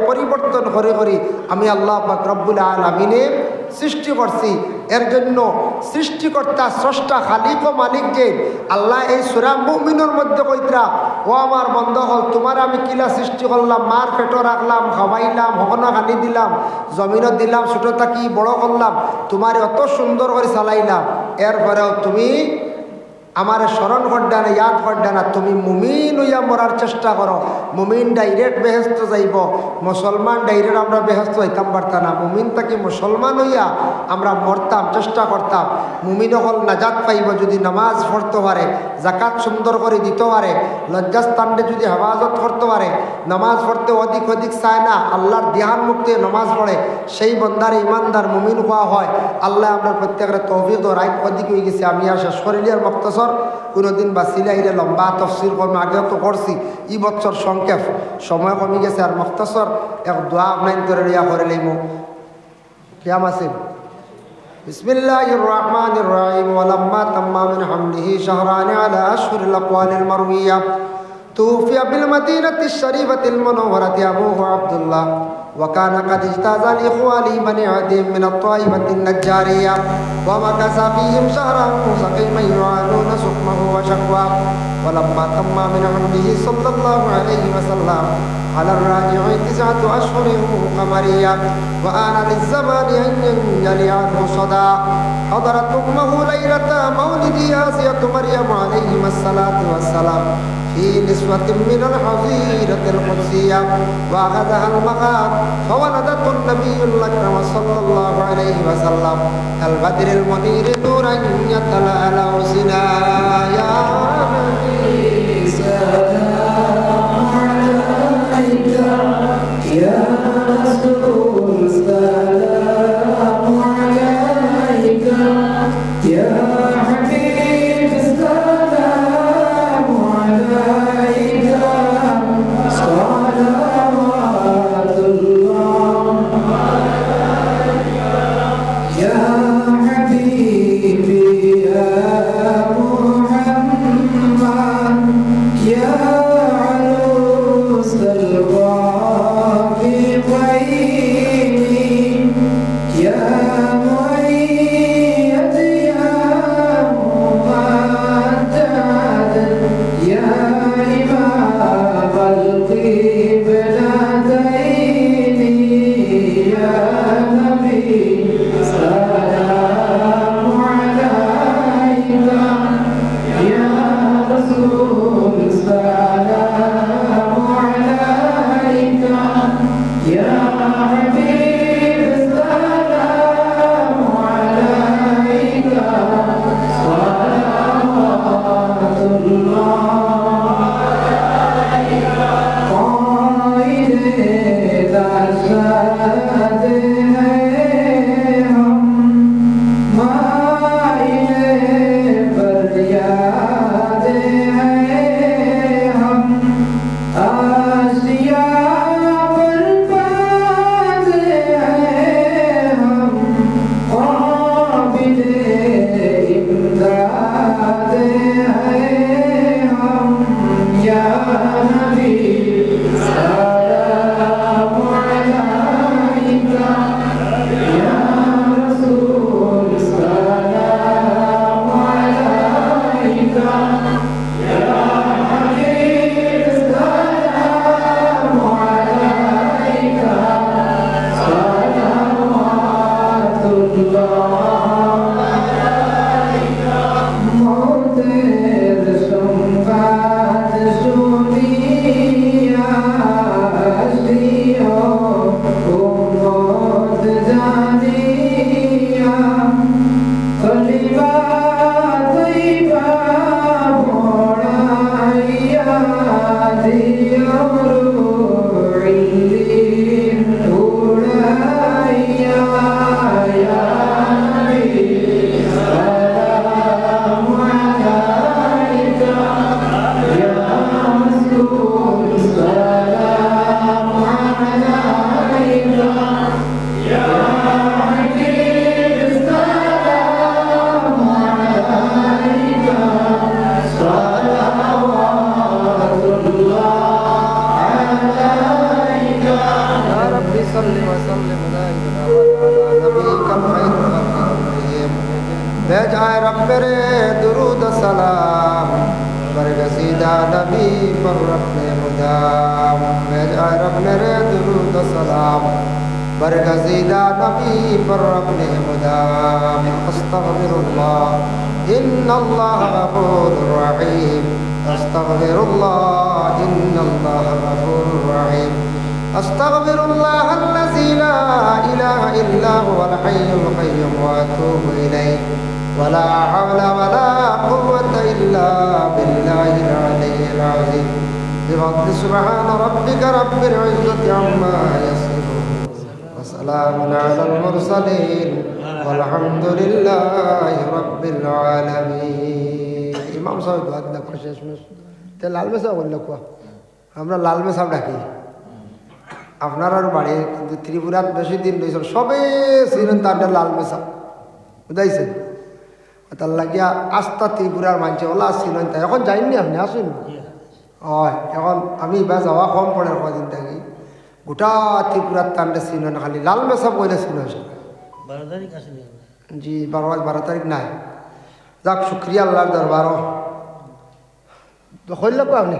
[SPEAKER 1] পরিবর্তন করে আমি আল্লাহ পাক রব্বুল আলামিনে সৃষ্টি করছি। এর জন্য সৃষ্টিকর্তা স্রষ্টা খালিক ও মালিক যে আল্লাহ এই সূরা মুমিনুর মধ্যে কইতরা, ও আমার বন্ধ হল তোমার আমি কিলা সৃষ্টি করলাম, মার পেটও রাখলাম, খাওয়াইলাম, হকনা খানি দিলাম, জমিনও দিলাম, ছোটো থাকি বড় করলাম, তোমার অত সুন্দর করে চালাইলাম, এরপরেও তুমি আমার স্মরণ করডা না, ইয়াদ করডা না, তুমি মুমিন হইয়া মরার চেষ্টা করো। মুমিন ডাইরেক্ট বেহেস্ত যাইব, মুসলমান ডাইরেক্ট আমরা বেহেস্ত হইতাম পারতাম না। মুমিন তাকে মুসলমান হইয়া আমরা মরতাম, চেষ্টা করতাম। মুমিন হল নাজাত পাইব যদি নামাজ পড়তে পারে, জাকাত সুন্দর করে দিতে পারে, লজ্জাস্থানটা যদি হেফাজত করতে পারে, নামাজ পড়তে অধিক চায় না, আল্লাহর ধ্যান মুক্তি নামাজ পড়ে, সেই বন্দার ইমানদার মুমিন হওয়া হয়। আল্লাহ আমরা প্রত্যেকের তৌফিক ও রাইট অধিক হয়ে গেছে। আমি আর শেষ করিলিয়ার মক্তসর কোনোদিন বাঁচিলে আইলে লম্বা তফসির কর্ম আগেও তো করছি, ই বছর সংক্ষেপ সময় কমে গেছে। আর মক্তসর এক দোয়া আপনার করে রিয়া করে লইম কেয়াম আছে। বিসমিল্লাহির রহমানির রহিম। ওয়ালাম্মা তাম্মা মিন হামলিহি শাহরানি আলা আশহুরিল আকওয়ালিল মারউইয়া তুফিয়া বিল মাদিনাতিশ শরীফাতিল মুনাওয়ারাতি আবুহু আব্দুল্লাহ وكان قد اجتاز الإخوان بني عدي من الطائفة النجارية ومكث فيهم شهرا سقيما يعانون سقمه وشكواه. ولما تم من عمره صلى الله عليه وسلم على الراجع 9 أشهر قمرية وآن للزمان أن ينجلي عنه صدى حضرت أمه ليلة مولد آسية مريم عليهما الصلاة والسلام في نسوة من الحظيرة القدسية وأخذها المخاض فولدته النبي الأكرم صلى الله عليه وسلم البدر المنير نورا يتلألأ سنايا.
[SPEAKER 2] سلام عليك يا رسول سلام عليك يا حبيب سلام عليك صلوات الله يا حبيبي يا محمد يا عروس الوافقين يا مؤيد يا ممدد يا إمام القبلتين يا نبي سلام عليك يا رسول سلام عليك يا حبيب سلام عليك صلوات الله قائد الرشاد हैं हम मायने फरियाद हैं हम आशिया बर्बाद हैं हम काबिले इमदाद हैं हम या नबी सलाम अलैका या रसूल सलाम अलैका या हबीब सलाम अलैका सलावतुल्लाह মৌতের সংবাদ শুনিয়া আসিও উম্মত জানিয়া কলিমা তৈবা পড়াইয়া দিও
[SPEAKER 1] وعلى نبيك الخير والتقديم بجائے رب رے درود سلام برگزیدہ نبی پر رب مدام بجائے رب رے درود سلام برگزیدہ نبی پر رب مدام استغفر اللہ ان اللہ غفور رحیم استغفر اللہ ان اللہ غفور رحیم استغفر الله الذي لا اله الا هو الحي القيوم واتوب اليه ولا حول ولا قوه الا بالله العلي العظيم بفضل سبحان ربك رب العزه عما يصفون وسلام على المرسلين والحمد لله رب العالمين امام صاحب বাদ না শেষ মেশ তে লাল মেসা বললো কোয়া আমরা লাল মেসা ডাকি আপনার বাড়ি কিন্তু ত্রিপুরাত বেশি দিন রয়েছেন সবে ছিলেন তার লাল মেশা বুঝাইছেন তার লাগিয়া আস্থা ত্রিপুরার মানছে ওলা ছিলেন তাই এখন যাইনি আপনি আসুন হয় এখন আমি এবার যাওয়া কম পড়ে কদিন থাকি গোটা ত্রিপুরার টান্ডে ছিলেন খালি লাল মেশা বলে ছিল জি 12 তারিখ নাই যাক শুক্রিয়া আল্লাহর দরবারও হইল আপনি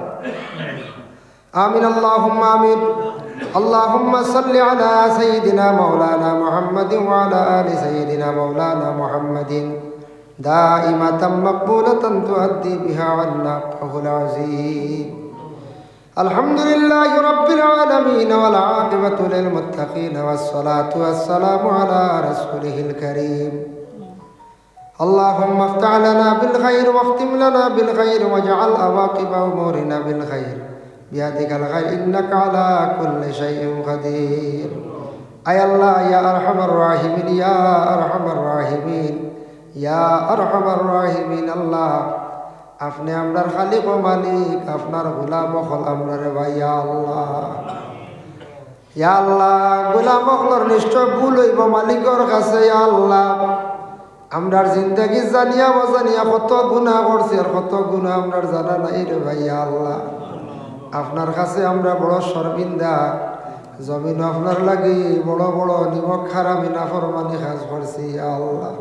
[SPEAKER 1] আমিন আল্লাহুম্মা আমিন اللهم صل على سيدنا مولانا محمد وعلى آل سيدنا مولانا محمد دائمة مقبولة تؤدي بها عنا حقه العظيم الحمد لله رب العالمين والعاقبة للمتقين والصلاة والسلام على رسوله الكريم اللهم افتح لنا بالخير واختم لنا بالخير واجعل عواقب أمورنا بالخير بيدك الخير إنك على كل شيء قدير أي الله يا أرحم الراحمين يا أرحم الراحمين يا أرحم الراحمين الله আপনি আমরার খালিক ও মালিক আপনার গোলাম হল আমরার ভাই ইয়া আল্লাহ ইয়া আল্লাহ গোলাম হলর নিশ্চয় ভুল হইব মালিকর কাছে ইয়া আল্লাহ আমরার জিন্দগি জানিয়া বজানিয়া কত গুনাহ করছি আর কত গুনাহ আমরার জানা নাই রে ভাই ইয়া আল্লাহ আপনার কাছে আমরা বড় শর্মিন্দা জমিন আপনার লাগি বড় বড় নিমক খারাপি না ফরমানি কাজ করছি আল্লাহ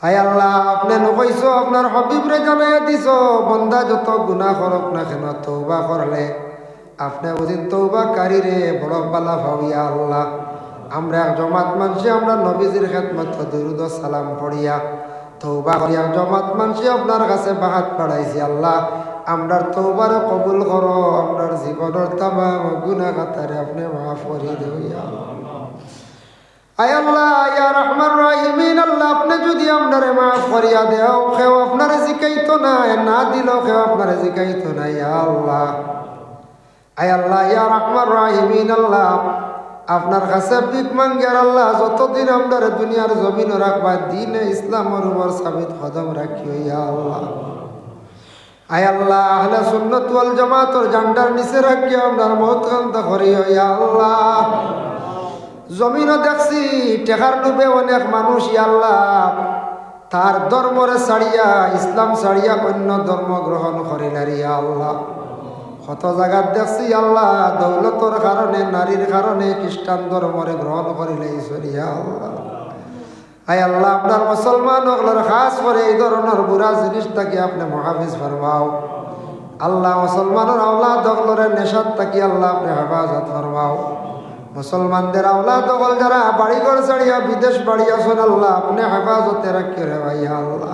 [SPEAKER 1] হায় আল্লাহ আপনি নকইছো আপনার হবিবরে জানাই দিছ বন্দা যত গুনাহ করক না কেন তওবা করলে আপনি ওদিন তওবা কারীরে বড় বালা ভাবিয়া আল্লাহ আমরা জমাত মানছি আমরা নবীজির খেদমত দরুদ ও সালাম পড়িয়া তওবা করিয়া জমাত মানছি আপনার কাছে বাহাত পড়াইছি আল্লাহ আমরার তওবার কবুল করো আমরার জীবনের তামাম গুনাহ খাতারে আপনি মাফ করে দিও ইয়া আয় আল্লাহ ইয়া রহমান রহিমিন আল্লাহ আপনি যদি আমরারে মাফ করিয়া দেও কেউ আপনারে জিকাইতো না না দিল কেউ আপনারে জিকাইতো না ইয়া আল্লাহ আয় আল্লাহ ইয়া রহমান রহিমিন আল্লাহ আপনার কাছে ভিক মাঙ্গিয়ার আল্লাহ যতদিন আমরারে দুনিয়ার জমিন রাখবা দ্বীনে ইসলামের উপর সাবিত কদম রাখিও ইয়া আল্লাহ আয় আল্লাহ আহলে সুন্নাত ওয়াল জামাতের ঝান্ডার নিচে রাখিয়া আপনার মওত কান্তা করিও ইয়া আল্লাহ জমিনও দেখছি টেকার ডুবে অনেক মানুষ ইয়া আল্লাহ তার ধর্মরে ছাড়িয়া ইসলাম ছাড়িয়া অন্য ধর্ম গ্রহণ করিলার ইয়া আল্লাহ কত জায়গাত দেখছি আল্লাহ দৌলতর কারণে নারীর কারণে খ্রিস্টান ধর্মরে গ্রহণ করিলে ইয়া আল্লাহ আয় আল্লাহ আপনার মুসলমান হকলের খাস করে এই ধরনের বুড়া জিনিস থাকি আপনি মহাফিজ ফরমাও আল্লাহ মুসলমানের আওলাদ হকলের নেশাত থাকি আল্লাহ আপনি হেফাজত ফরমাও মুসলমানদের আওলাদ হকল যারা বাড়িঘর ছাড়িয়া বিদেশ বাড়ি আসুন আল্লাহ আপনি হেফাজতে রাখি রে ভাই আল্লাহ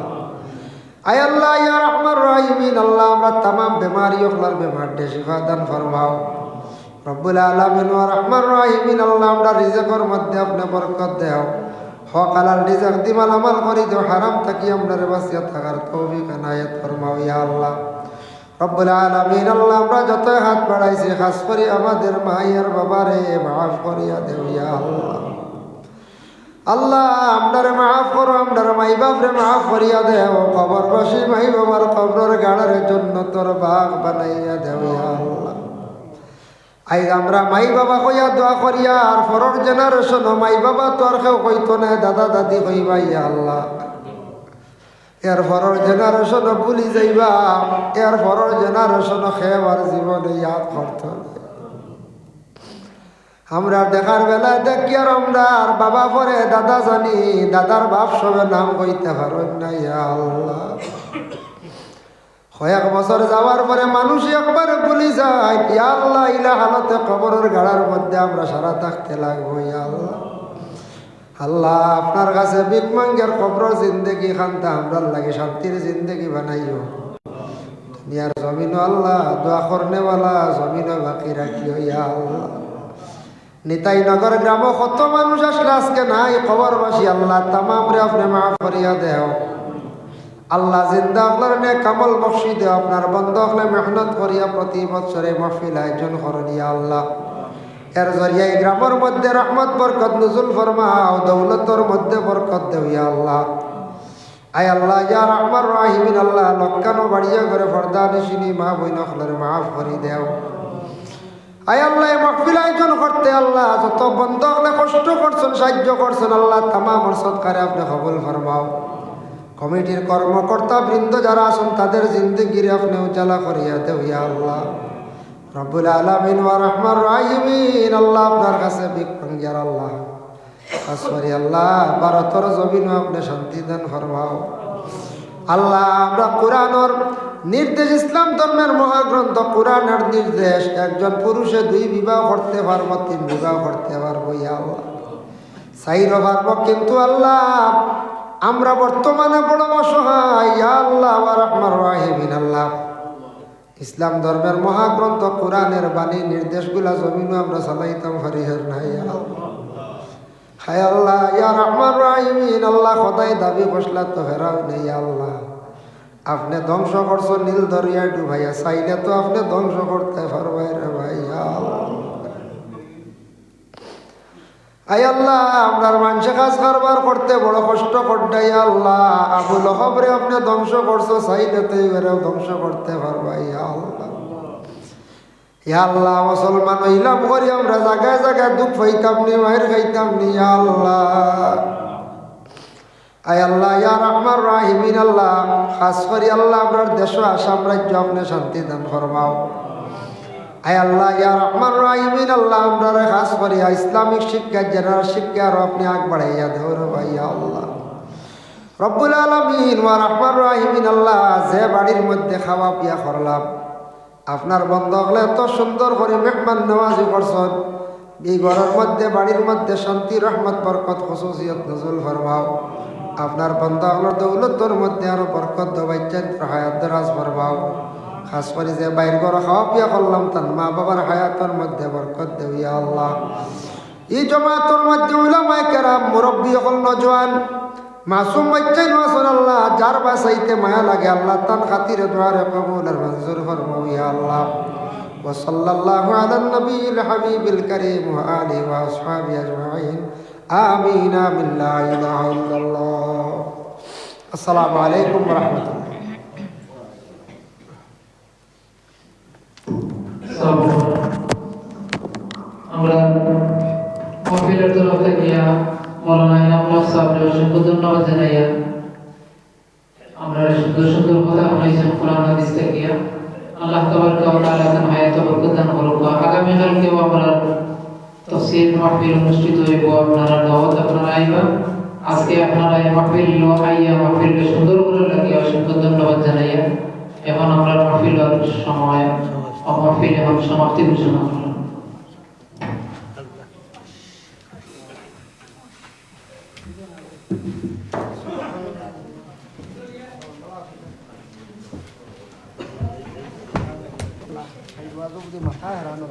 [SPEAKER 1] আয় আল্লাহ ইয়া রহমান রহিমিন আল্লাহ আমরা तमाम বেমারি হকলের বেমার দে শিফা দান ফরমাও রব্বুল আলামিন ওয়া রহমান রহিমিন আল্লাহ আমরা রিজিকের মধ্যে আপনি বরকত দেও হকালাল রিজিক দি মালামাল করি তো হারাম থাকি আমরা বাঁচিয়া থাকার তৌফিক এনায়েত ফরমাও ইয়া আল্লাহ রব্বুল আলামিন আল্লাহ আমরা যত হাত বাড়াইছি খাস করে আমাদের মায়ের বাবারে মাফ করিয়া দেও ইয়া আল্লাহ আল্লাহ আমরারে মাফ করো আমরার মাই বাপরে মাফ করিয়া দেও কবরবাসী মাই বাবার কবরের গাড়ার জন্য তোর বাগ বানাইয়া দেও ইয়া আল্লাহ আই আমরা মাই বাবা কইয়া দোয়া করিয়া আর পরের জেনারেশন মাই বাবা তো আর কেউ কইতো না দাদা দাদি কইবা ইয়া আল্লাহ এর পরের জেনারেশন ভুলি যাইবা এর পরের জেনারেশন খেবার জীবনে ইয়াদ করতে আমরা দেখার বেলায় দেখি আর আমরা আর বাবা পরে দাদা জানি, দাদার বাপ সবে নাম কইতে পারো না। ইয়া আল্লাহ, কয়েক বছর যাওয়ার পরে মানুষ একবার ভুলি যায়। ইয়া আল্লাহ, ইলা হালতে কবরের গাড়ার মধ্যে আমরা সারা থাকতে লাগবো। ইয়া আল্লাহ, আল্লাহ আপনার কাছে ভিক মাঙ্গের কবর জিন্দেগি খানতে আমরা লাগে শান্তির জিন্দেগি বানাইও। দুনিয়ার জমিনও আল্লাহ দোয়া করনেওয়ালা জমিনও বাকি রাখিও। ইয়া আল্লাহ, নিতাই নগর গ্রাম কত মানুষ আসলে আজকে নাই খবরবাসী, আল্লাহ তামাম রে আপনি মাফ করিয়া দেও। আল্লাহ জিন্দা আপনার নে কামল বখশি দেও। আপনার বন্ধ হলে মেহনত করিয়া প্রতি বছরে মাহফিল আয়োজন করেন। ইয়া আল্লাহ, এর জরিয়া এই গ্রামের মধ্যে রহমত বরকত নুজুল ফরমাও, দৌলতর মধ্যে বরকত দেও। ইয়া আল্লাহ, আয় আল্লাহ ইয়া রহমান রাহিমিন, আল্লাহ লক্কানো বাড়িয়া করে ফর্দা নিশিনি মা বইন হলের মাফ করি দেও। আয় আল্লাহ, মাহফিল আয়োজন করতে আল্লাহ যত বন্ধ হলে কষ্ট করছেন, সাহায্য করছেন, আল্লাহ তামাম সৎকারে আপনি কবুল ফরমাও। কমিটির কর্মকর্তা বৃন্দ যারা আছেন তাদের জিন্দেগিরে আপনি উজালা করিয়া দেও। ইয়া আল্লাহ রব্বুল আলামিন ওয়া রহমান রাহিমিন, আল্লাহ আপনার কাছে ভিক মাঙ্গিয়ার আল্লাহ আসরি আল্লাহ ভারতের জমিন আপনি শান্তি দান ফরমাও। আল্লাহ আমরা কোরআনের নির্দেশ, ইসলাম ধর্মের মহাগ্রন্থ কোরআনের নির্দেশ, একজন পুরুষে 2 বিবাহ করতে পারবো, 3 বিবাহ করতে পারবো। ইয়া আল্লাহ, চাইরও পারবো, কিন্তু আল্লাহ আমরা বর্তমানে বড় অসহায়। ইয়া আল্লাহ ওয়া রহমান রাহিমিন, আল্লাহ ইসলাম ধর্মের মহাগ্রন্থ কোরআনের বাণী নির্দেশগুলা জমিনও আমরা চালাইতাম পারিহার নাই। হায় আল্লাহ ইয়া রহমান রাহিমিন, আল্লাহ খোদাই দাবি ফসলা তো ফেরাও নেই। আল্লাহ আপনি ধ্বংস করছো নীল দরিয়ায় ডুবাইয়া, চাইলে তো আপনি ধ্বংস করতে পারবেন রে ভাই। আয় আল্লাহ আপনার মানুষে কাজ কারবার করতে বড় কষ্ট করতাই। আল্লাহ আবু লহবরে আপনি ধ্বংস করছো, চাইলে তো এবারেও ধ্বংস করতে পারবা। ইয়া আল্লাহ, ইয়া আল্লাহ মুসলমান হইলাম করি আমরা জায়গায় জায়গায় দুঃখ পাইতাম নি, মায়ের খাইতাম নি। ইয়া আল্লাহ, আয় আল্লাহ ইয়া রহমান রাহিমিন, আল্লাহ খাস করি আল্লাহ আপনার দেশ আসাম রাজ্য আপনি শান্তি দান ফরমাও। আয় আল্লাহ ইয়া রহমান রাহিমিন, আল্লাহ আমরা খাস করি ইসলামিক শিক্ষা জেনারেল শিক্ষা আরো আপনি আগ বাড়াইয়া দেও রে ভাই। ইয়া আল্লাহ রব্বুল আলামিন ওয়া রহমান রাহিমিন, আল্লাহ যে বাড়ির মধ্যে খাওয়া পিয়া করলাম, আপনার বন্ধ হলে এত সুন্দর করে মেহমান নওয়াজি করছেন, এই ঘরের মধ্যে বাড়ির মধ্যে শান্তি রহমত বরকত খুশুসিয়ত নজুল ফরমাও। আপনার বন্ধ হলো দৌলতর মধ্যে আরো বরকত দো, বাচ্চার হায়াত দরাজ ফরমাও। খাস করে যে বাইর ঘর খাওয়া পিয়া করলাম তার মা বাবার হায়াতের মধ্যে বরকত দেও। ইয়া আল্লাহ, এই জমাতের মধ্যে উলামায়ে কেরাম, মুরব্বী হল নজওয়ান মাসুম বাচ্চাই নওয়াজন, আল্লাহ যার বাসাইতে মায়া লাগে আল্লাহ তান খাতিরে দোয়ারে কবুল আর মঞ্জুর ফরমাও। ইয়া আল্লাহ ওয়া সাল্লাল্লাহু আলা নবিয়িল হাবিবিল কারীম ওয়া আলিহি ওয়া আসহাবিহি আজমাইন। আমিন আমিন লা ইলাহা ইল্লাল্লাহ। আসসালামু আলাইকুম ওয়া রাহমাতুল্লাহ।
[SPEAKER 2] আমরা মহফিলের তরফ থেকে মৌলানা ইনামুল্লাহ সাহেবকে অসংখ্য ধন্যবাদ জানাইয়া আমরা সুন্দর সুন্দর কথা শুনাইছেন কোরআন হাদিস থেকে। আল্লাহ তাবারকা ওয়া তাআলা তার হায়াতে বরকত দান করুক। আগামী কালকেও আমরা তাফসীর মাহফিল অনুষ্ঠিত হইব, আপনারা দাওয়াত আপনারা আইবা। আজকে আপনারা এই মাহফিল আইয়া মাহফিলকে সুন্দর করে লাগিয়ে অসংখ্য ধন্যবাদ জানাইয়া এখন আমরা মাহফিলের সময় মাহফিল এখন সমাপ্তি ঘোষণা করলাম।
[SPEAKER 1] মাথা হারানো